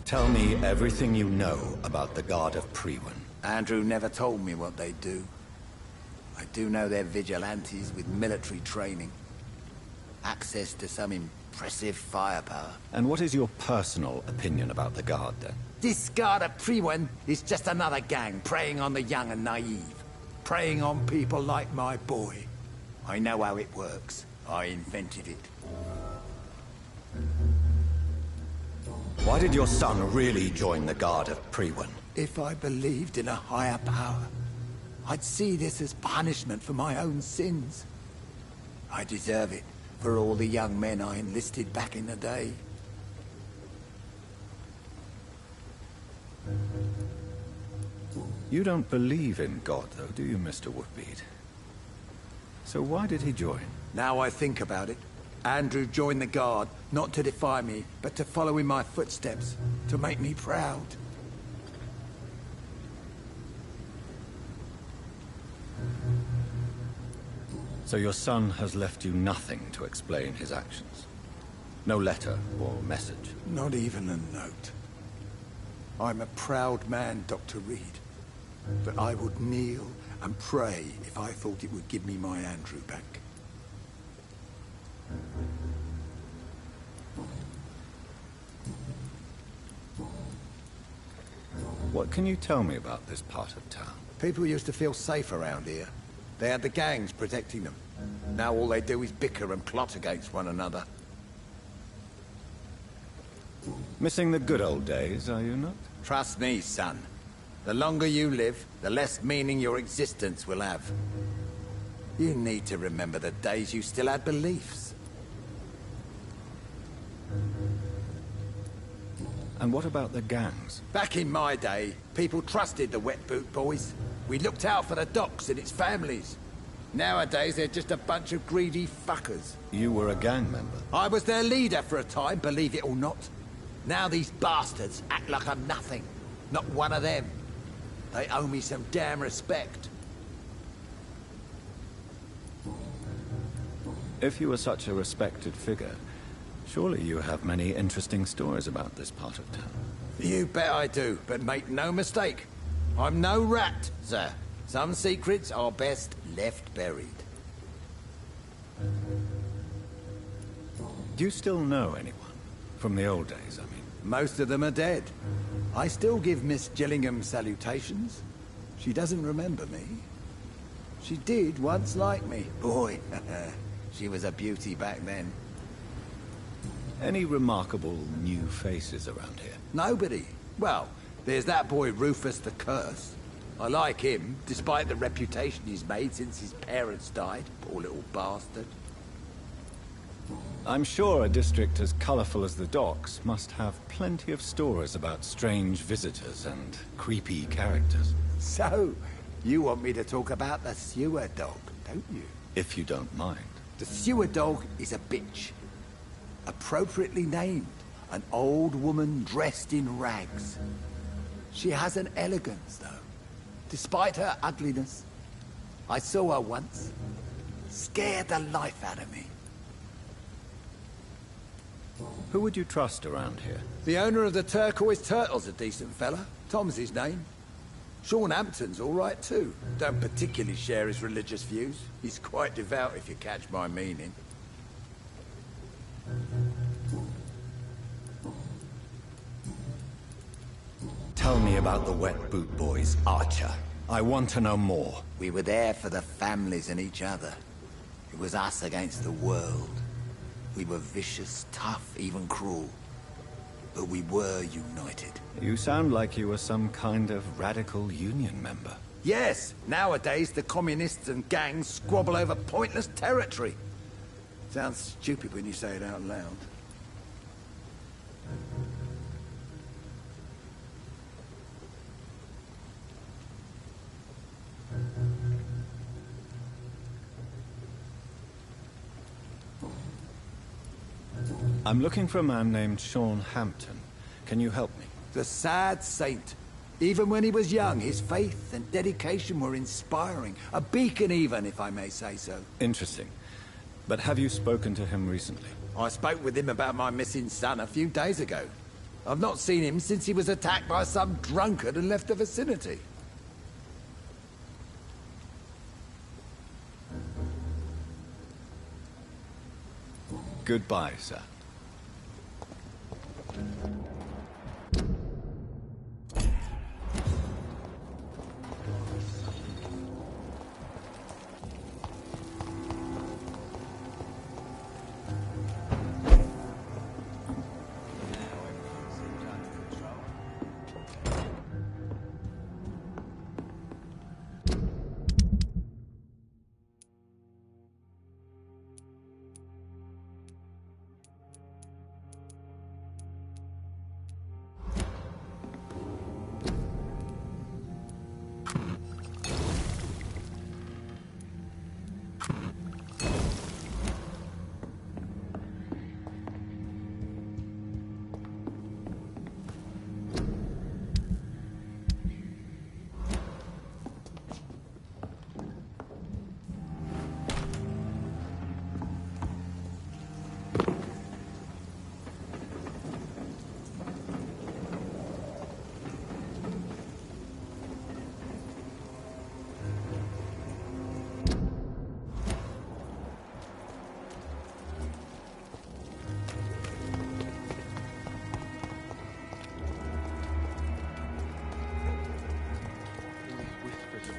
Tell me everything you know about the Guard of Priwen. Andrew never told me what they do. I do know they're vigilantes with military training. Access to some impressive firepower. And what is your personal opinion about the Guard, then? This Guard of Priwen is just another gang preying on the young and naive. Preying on people like my boy. I know how it works. I invented it. Why did your son really join the Guard of Priwen? If I believed in a higher power, I'd see this as punishment for my own sins. I deserve it for all the young men I enlisted back in the day. You don't believe in God, though, do you, Mr. Woodbead? So why did he join? Now I think about it, Andrew joined the Guard, not to defy me, but to follow in my footsteps, to make me proud. So your son has left you nothing to explain his actions? No letter or message? Not even a note. I'm a proud man, Dr. Reed. But I would kneel and pray if I thought it would give me my Andrew back. What can you tell me about this part of town? People used to feel safe around here. They had the gangs protecting them. Now all they do is bicker and plot against one another. Missing the good old days, are you not? Trust me, son. The longer you live, the less meaning your existence will have. You need to remember the days you still had beliefs. And what about the gangs? Back in my day, people trusted the Wet Boot Boys. We looked out for the docks and its families. Nowadays, they're just a bunch of greedy fuckers. You were a gang member? I was their leader for a time, believe it or not. Now these bastards act like I'm nothing. Not one of them. They owe me some damn respect. If you were such a respected figure, surely you have many interesting stories about this part of town. You bet I do, but make no mistake. I'm no rat, sir. Some secrets are best left buried. Do you still know anyone? From the old days, I mean. Most of them are dead. I still give Miss Gillingham salutations. She doesn't remember me. She did once like me. Boy, she was a beauty back then. Any remarkable new faces around here? Nobody. Well, there's that boy Rufus the Curse. I like him, despite the reputation he's made since his parents died. Poor little bastard. I'm sure a district as colorful as the docks must have plenty of stories about strange visitors and creepy characters. So, you want me to talk about the sewer dog, don't you? If you don't mind. The sewer dog is a bitch. Appropriately named. An old woman dressed in rags. She has an elegance, though. Despite her ugliness. I saw her once. Scared the life out of me. Who would you trust around here? The owner of the Turquoise Turtle's a decent fella. Tom's his name. Sean Hampton's all right, too. Don't particularly share his religious views. He's quite devout, if you catch my meaning. Tell me about the Wet Boot Boys, Archer. I want to know more. We were there for the families and each other. It was us against the world. We were vicious, tough, even cruel. But we were united. You sound like you were some kind of radical union member. Yes, nowadays the communists and gangs squabble over pointless territory. Sounds stupid when you say it out loud. I'm looking for a man named Sean Hampton. Can you help me? The sad saint. Even when he was young, his faith and dedication were inspiring. A beacon even, if I may say so. Interesting. But have you spoken to him recently? I spoke with him about my missing son a few days ago. I've not seen him since he was attacked by some drunkard and left the vicinity. Goodbye, sir.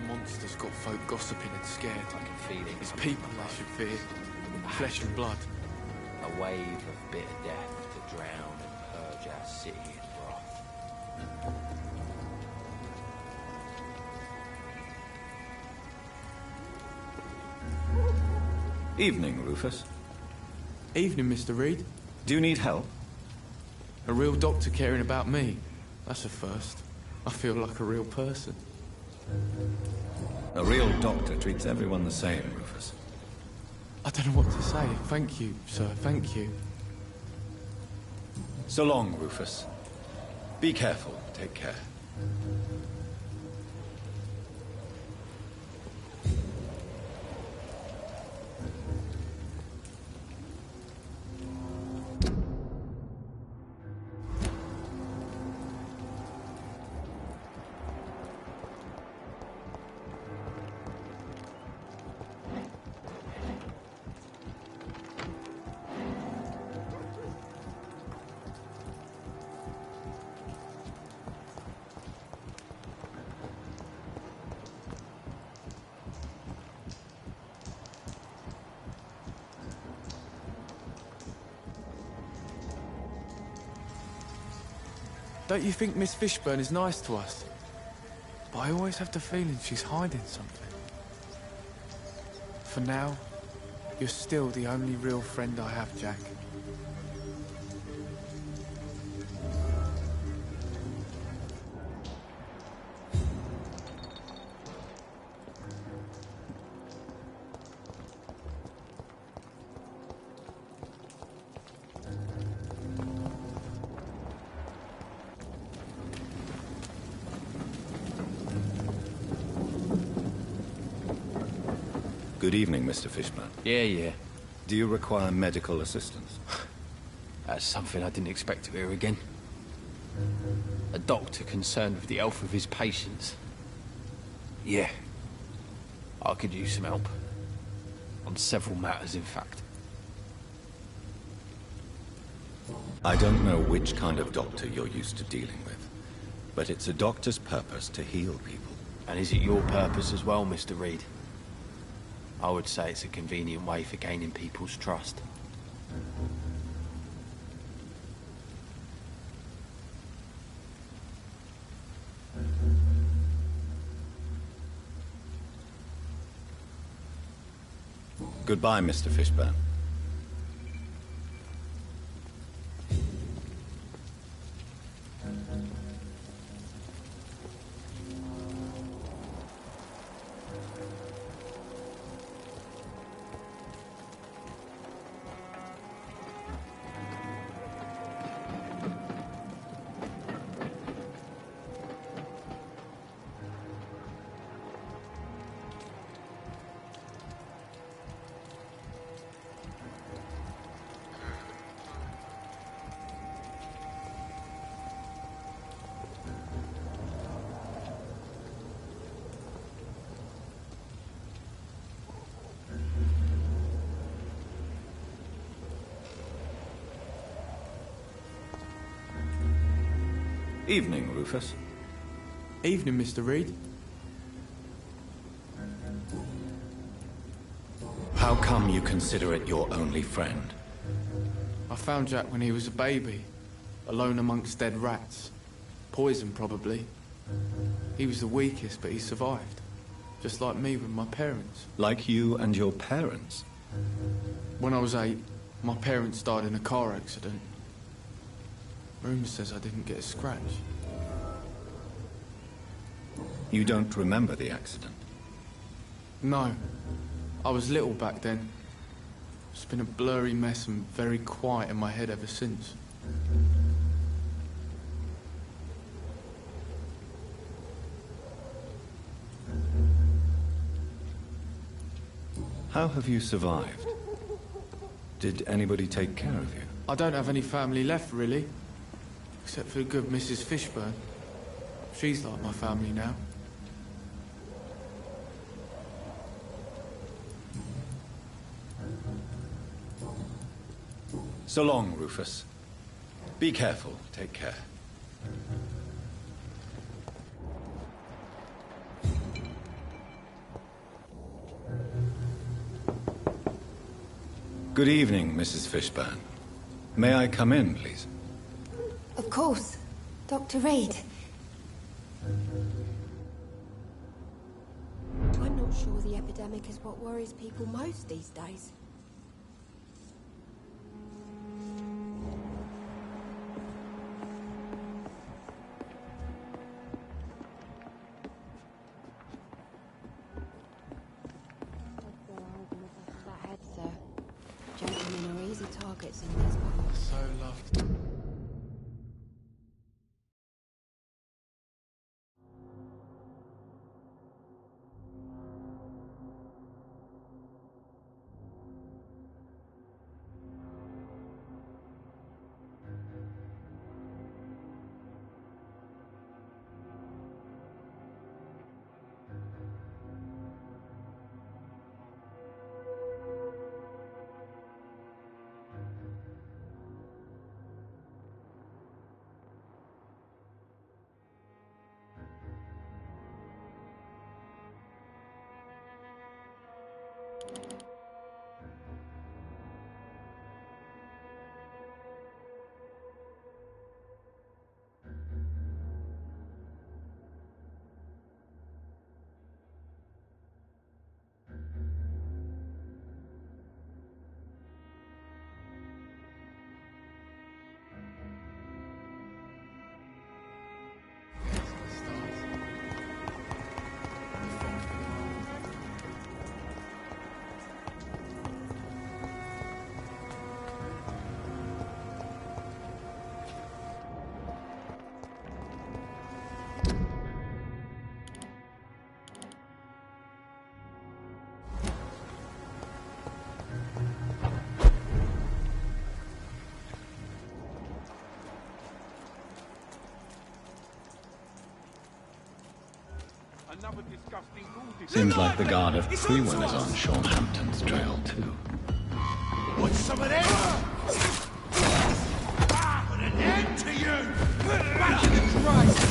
Monsters got folk gossiping and scared. I can feel it. It's people they should fear. Flesh and blood. A wave of bitter death to drown and purge our city in wrath. Evening, Rufus. Evening, Mr. Reed. Do you need help? A real doctor caring about me. That's a first. I feel like a real person. A real doctor treats everyone the same, Rufus. I don't know what to say. Thank you, sir. Thank you. So long, Rufus. Be careful. Take care. Don't you think Miss Fishburne is nice to us? But I always have the feeling she's hiding something. For now, you're still the only real friend I have, Jack. Good evening, Mr. Fishburne. Yeah. Do you require medical assistance? That's something I didn't expect to hear again. A doctor concerned with the health of his patients. Yeah. I could use some help. On several matters, in fact. I don't know which kind of doctor you're used to dealing with, but it's a doctor's purpose to heal people. And is it your purpose as well, Mr. Reed? I would say it's a convenient way for gaining people's trust. Goodbye, Mr. Fishburne. Evening, Rufus. Evening, Mr. Reed. How come you consider it your only friend? I found Jack when he was a baby, alone amongst dead rats. Poison, probably. He was the weakest, but he survived. Just like me with my parents. Like you and your parents? When I was 8, my parents died in a car accident. Rumour says I didn't get a scratch. You don't remember the accident? No. I was little back then. It's been a blurry mess and very quiet in my head ever since. How have you survived? Did anybody take care of you? I don't have any family left, really. Except for the good Mrs. Fishburne. She's like my family now. So long, Rufus. Be careful. Take care. Good evening, Mrs. Fishburne. May I come in, please? Of course. Dr. Reed. I'm not sure the epidemic is what worries people most these days. Gentlemen are easy targets in these parts. So loved. Seems like the guard of Freeman is on Sean Hampton's trail, too. What's some of them? Put an end to you! Back in the Christ!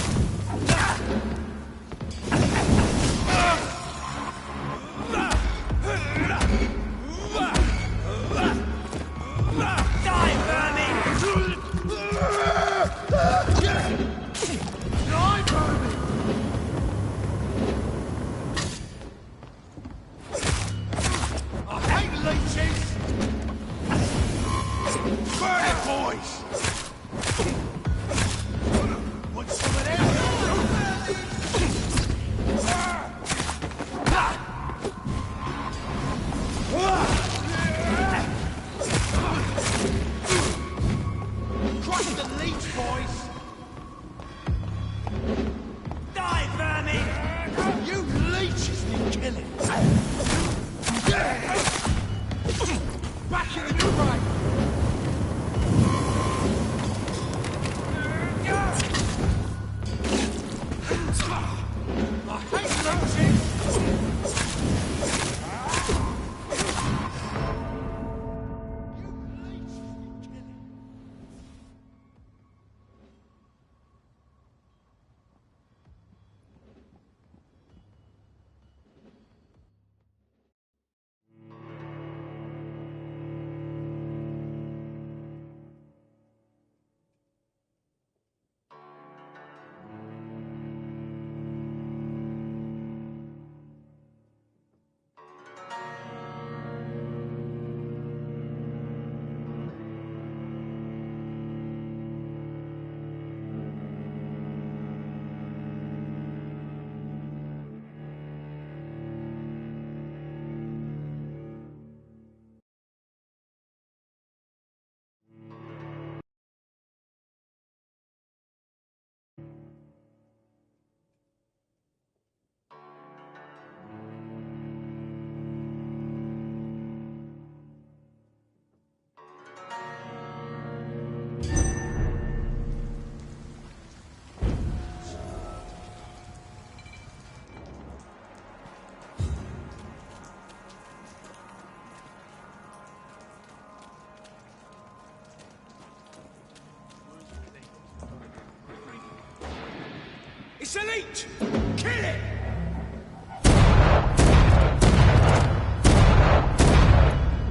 It's elite! Kill it!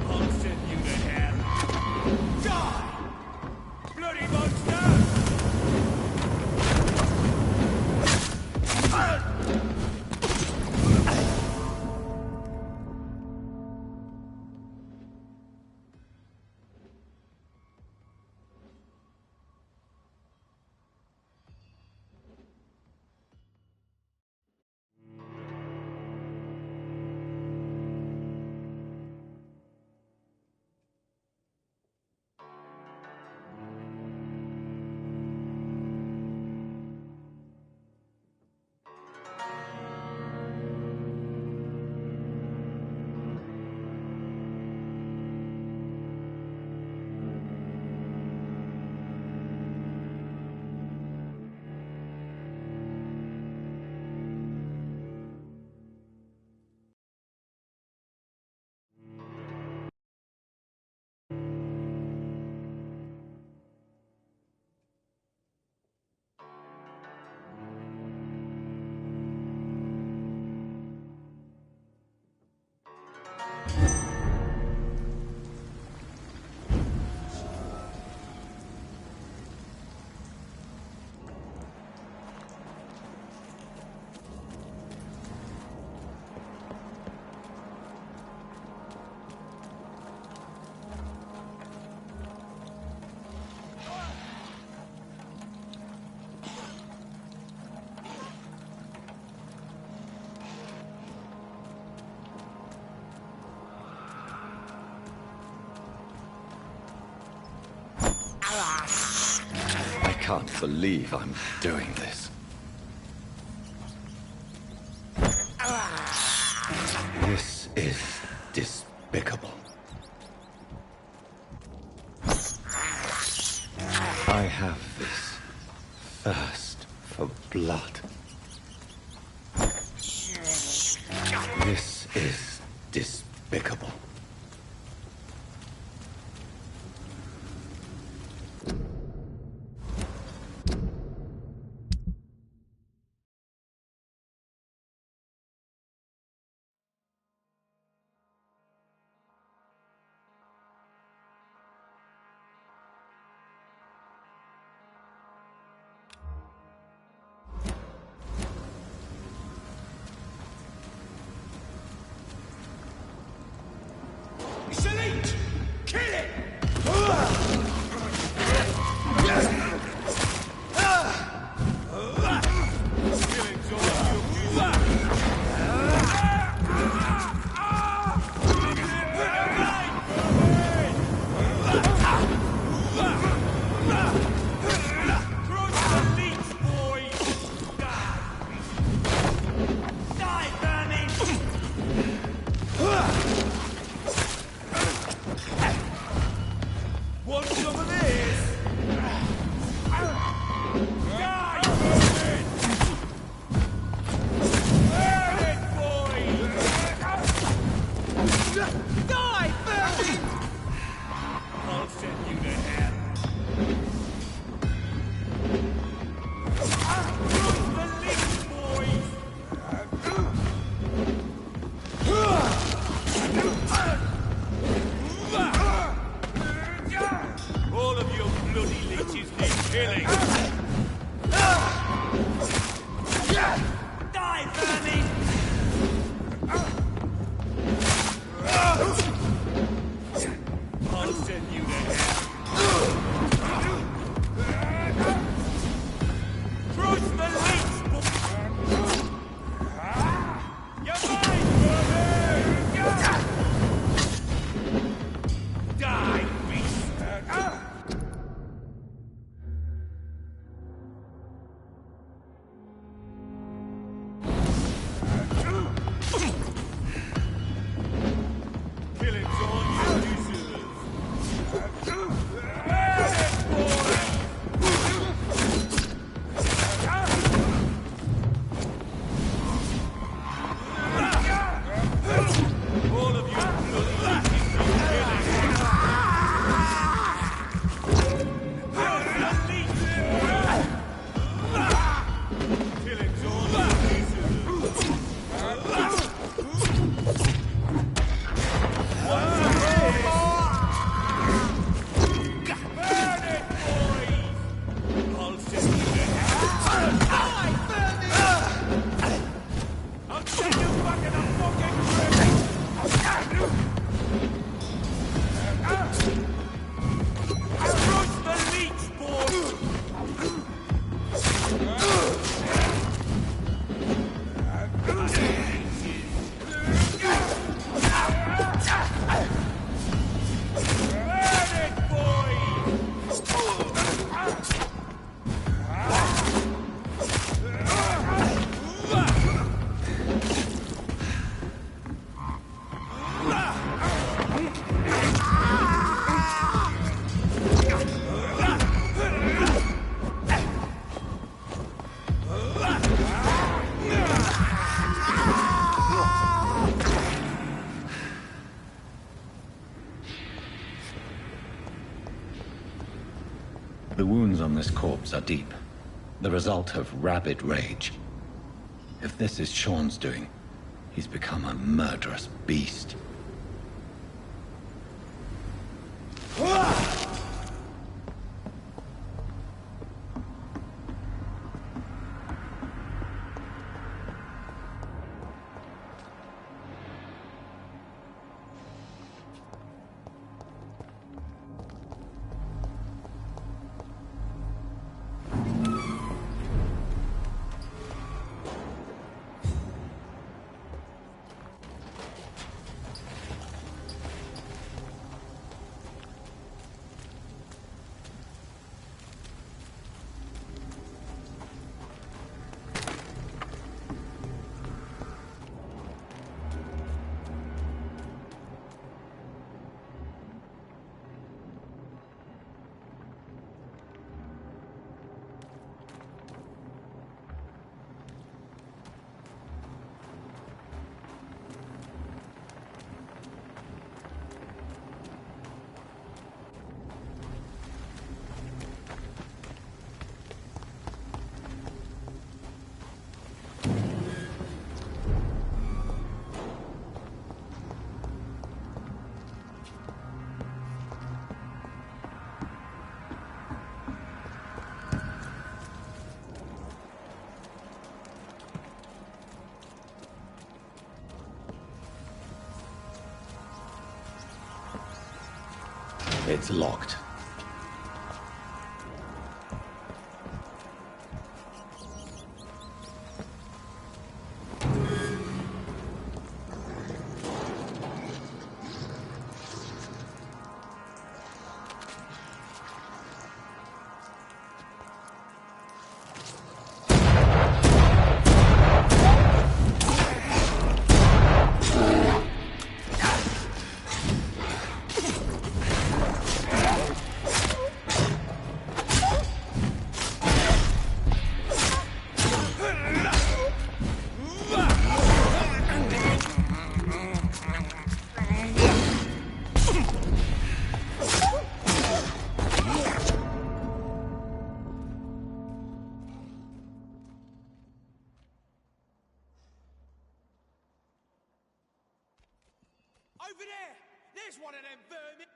I'll send you to hell. Die! Bloody monster! I can't believe I'm doing this. This is despicable. I have this thirst for blood. This is despicable. It's elite! Kill it! Want some of this? Die, Bertie! I'll send you to hell. The leech, boys! All of you bloody leeches need killing! Die, vermin! I'll send you to hell! Crush the leech! You're mine, vermin! Die, beast! The wounds on this corpse are deep, the result of rabid rage. If this is Sean's doing, he's become a murderous beast. It's locked. Over there! There's one of them vermin!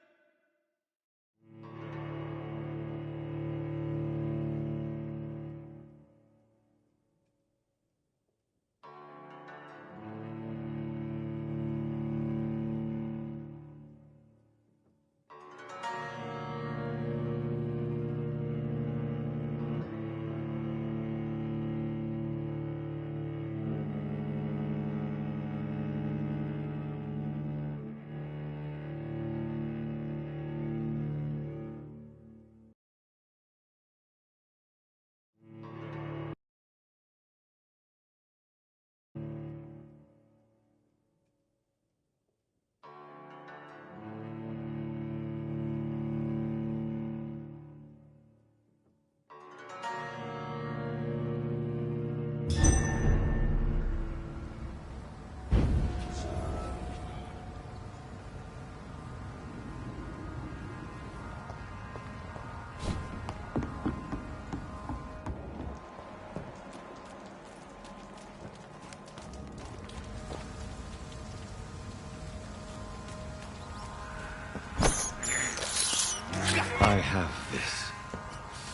I have this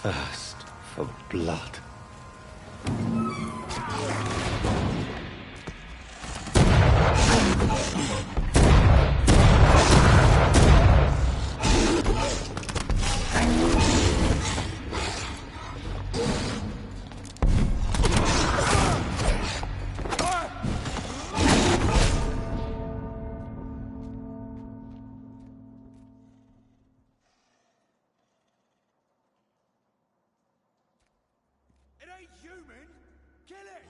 thirst for blood. It ain't human! Kill it!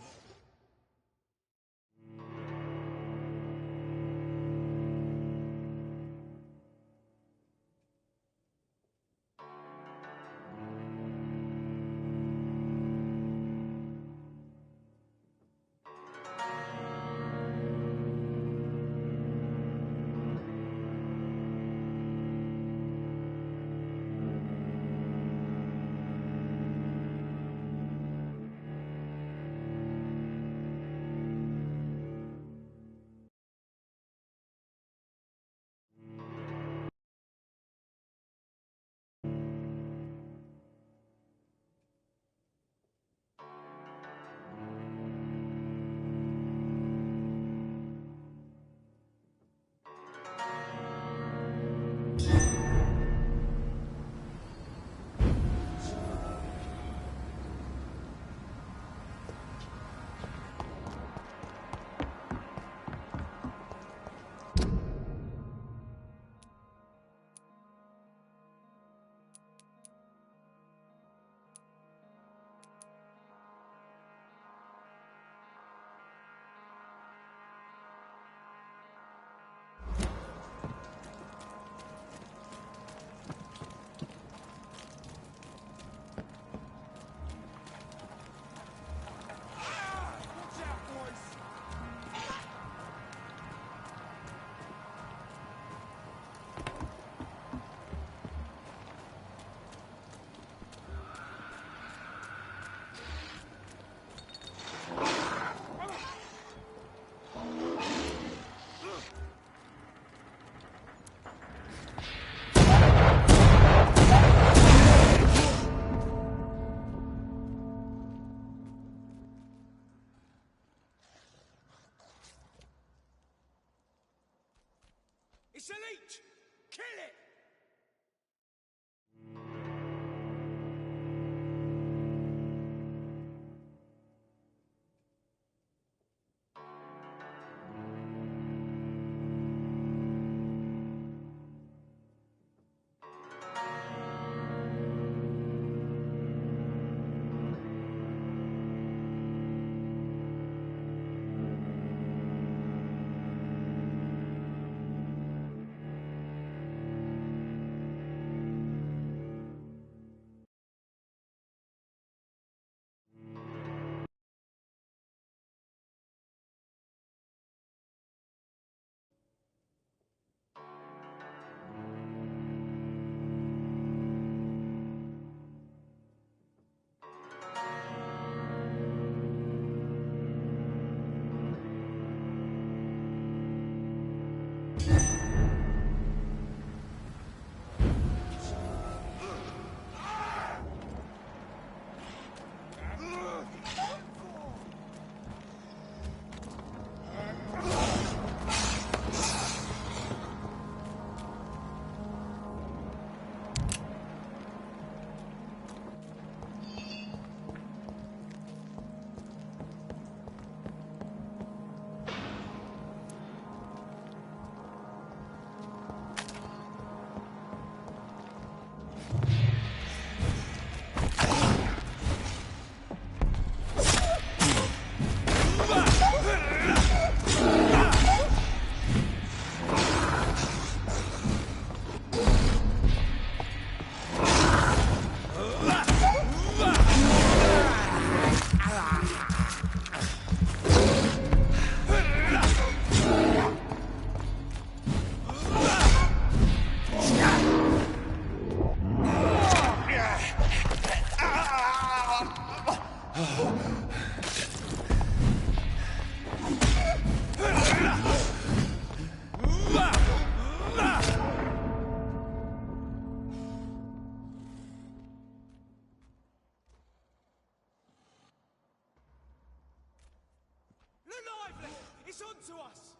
lively! It's on to us!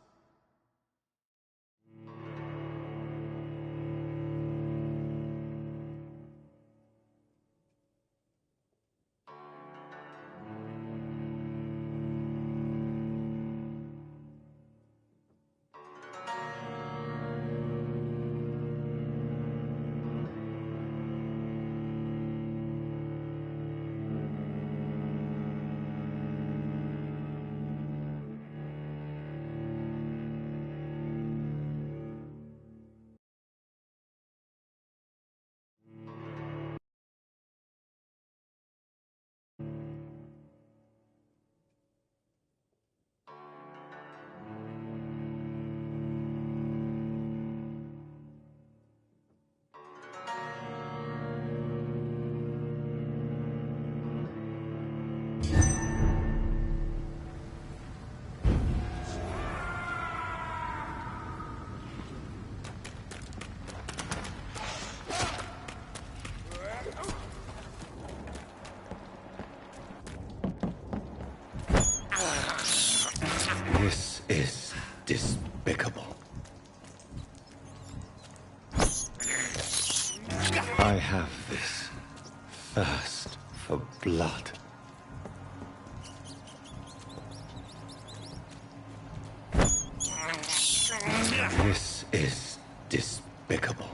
This is despicable. I have this thirst for blood. This is despicable.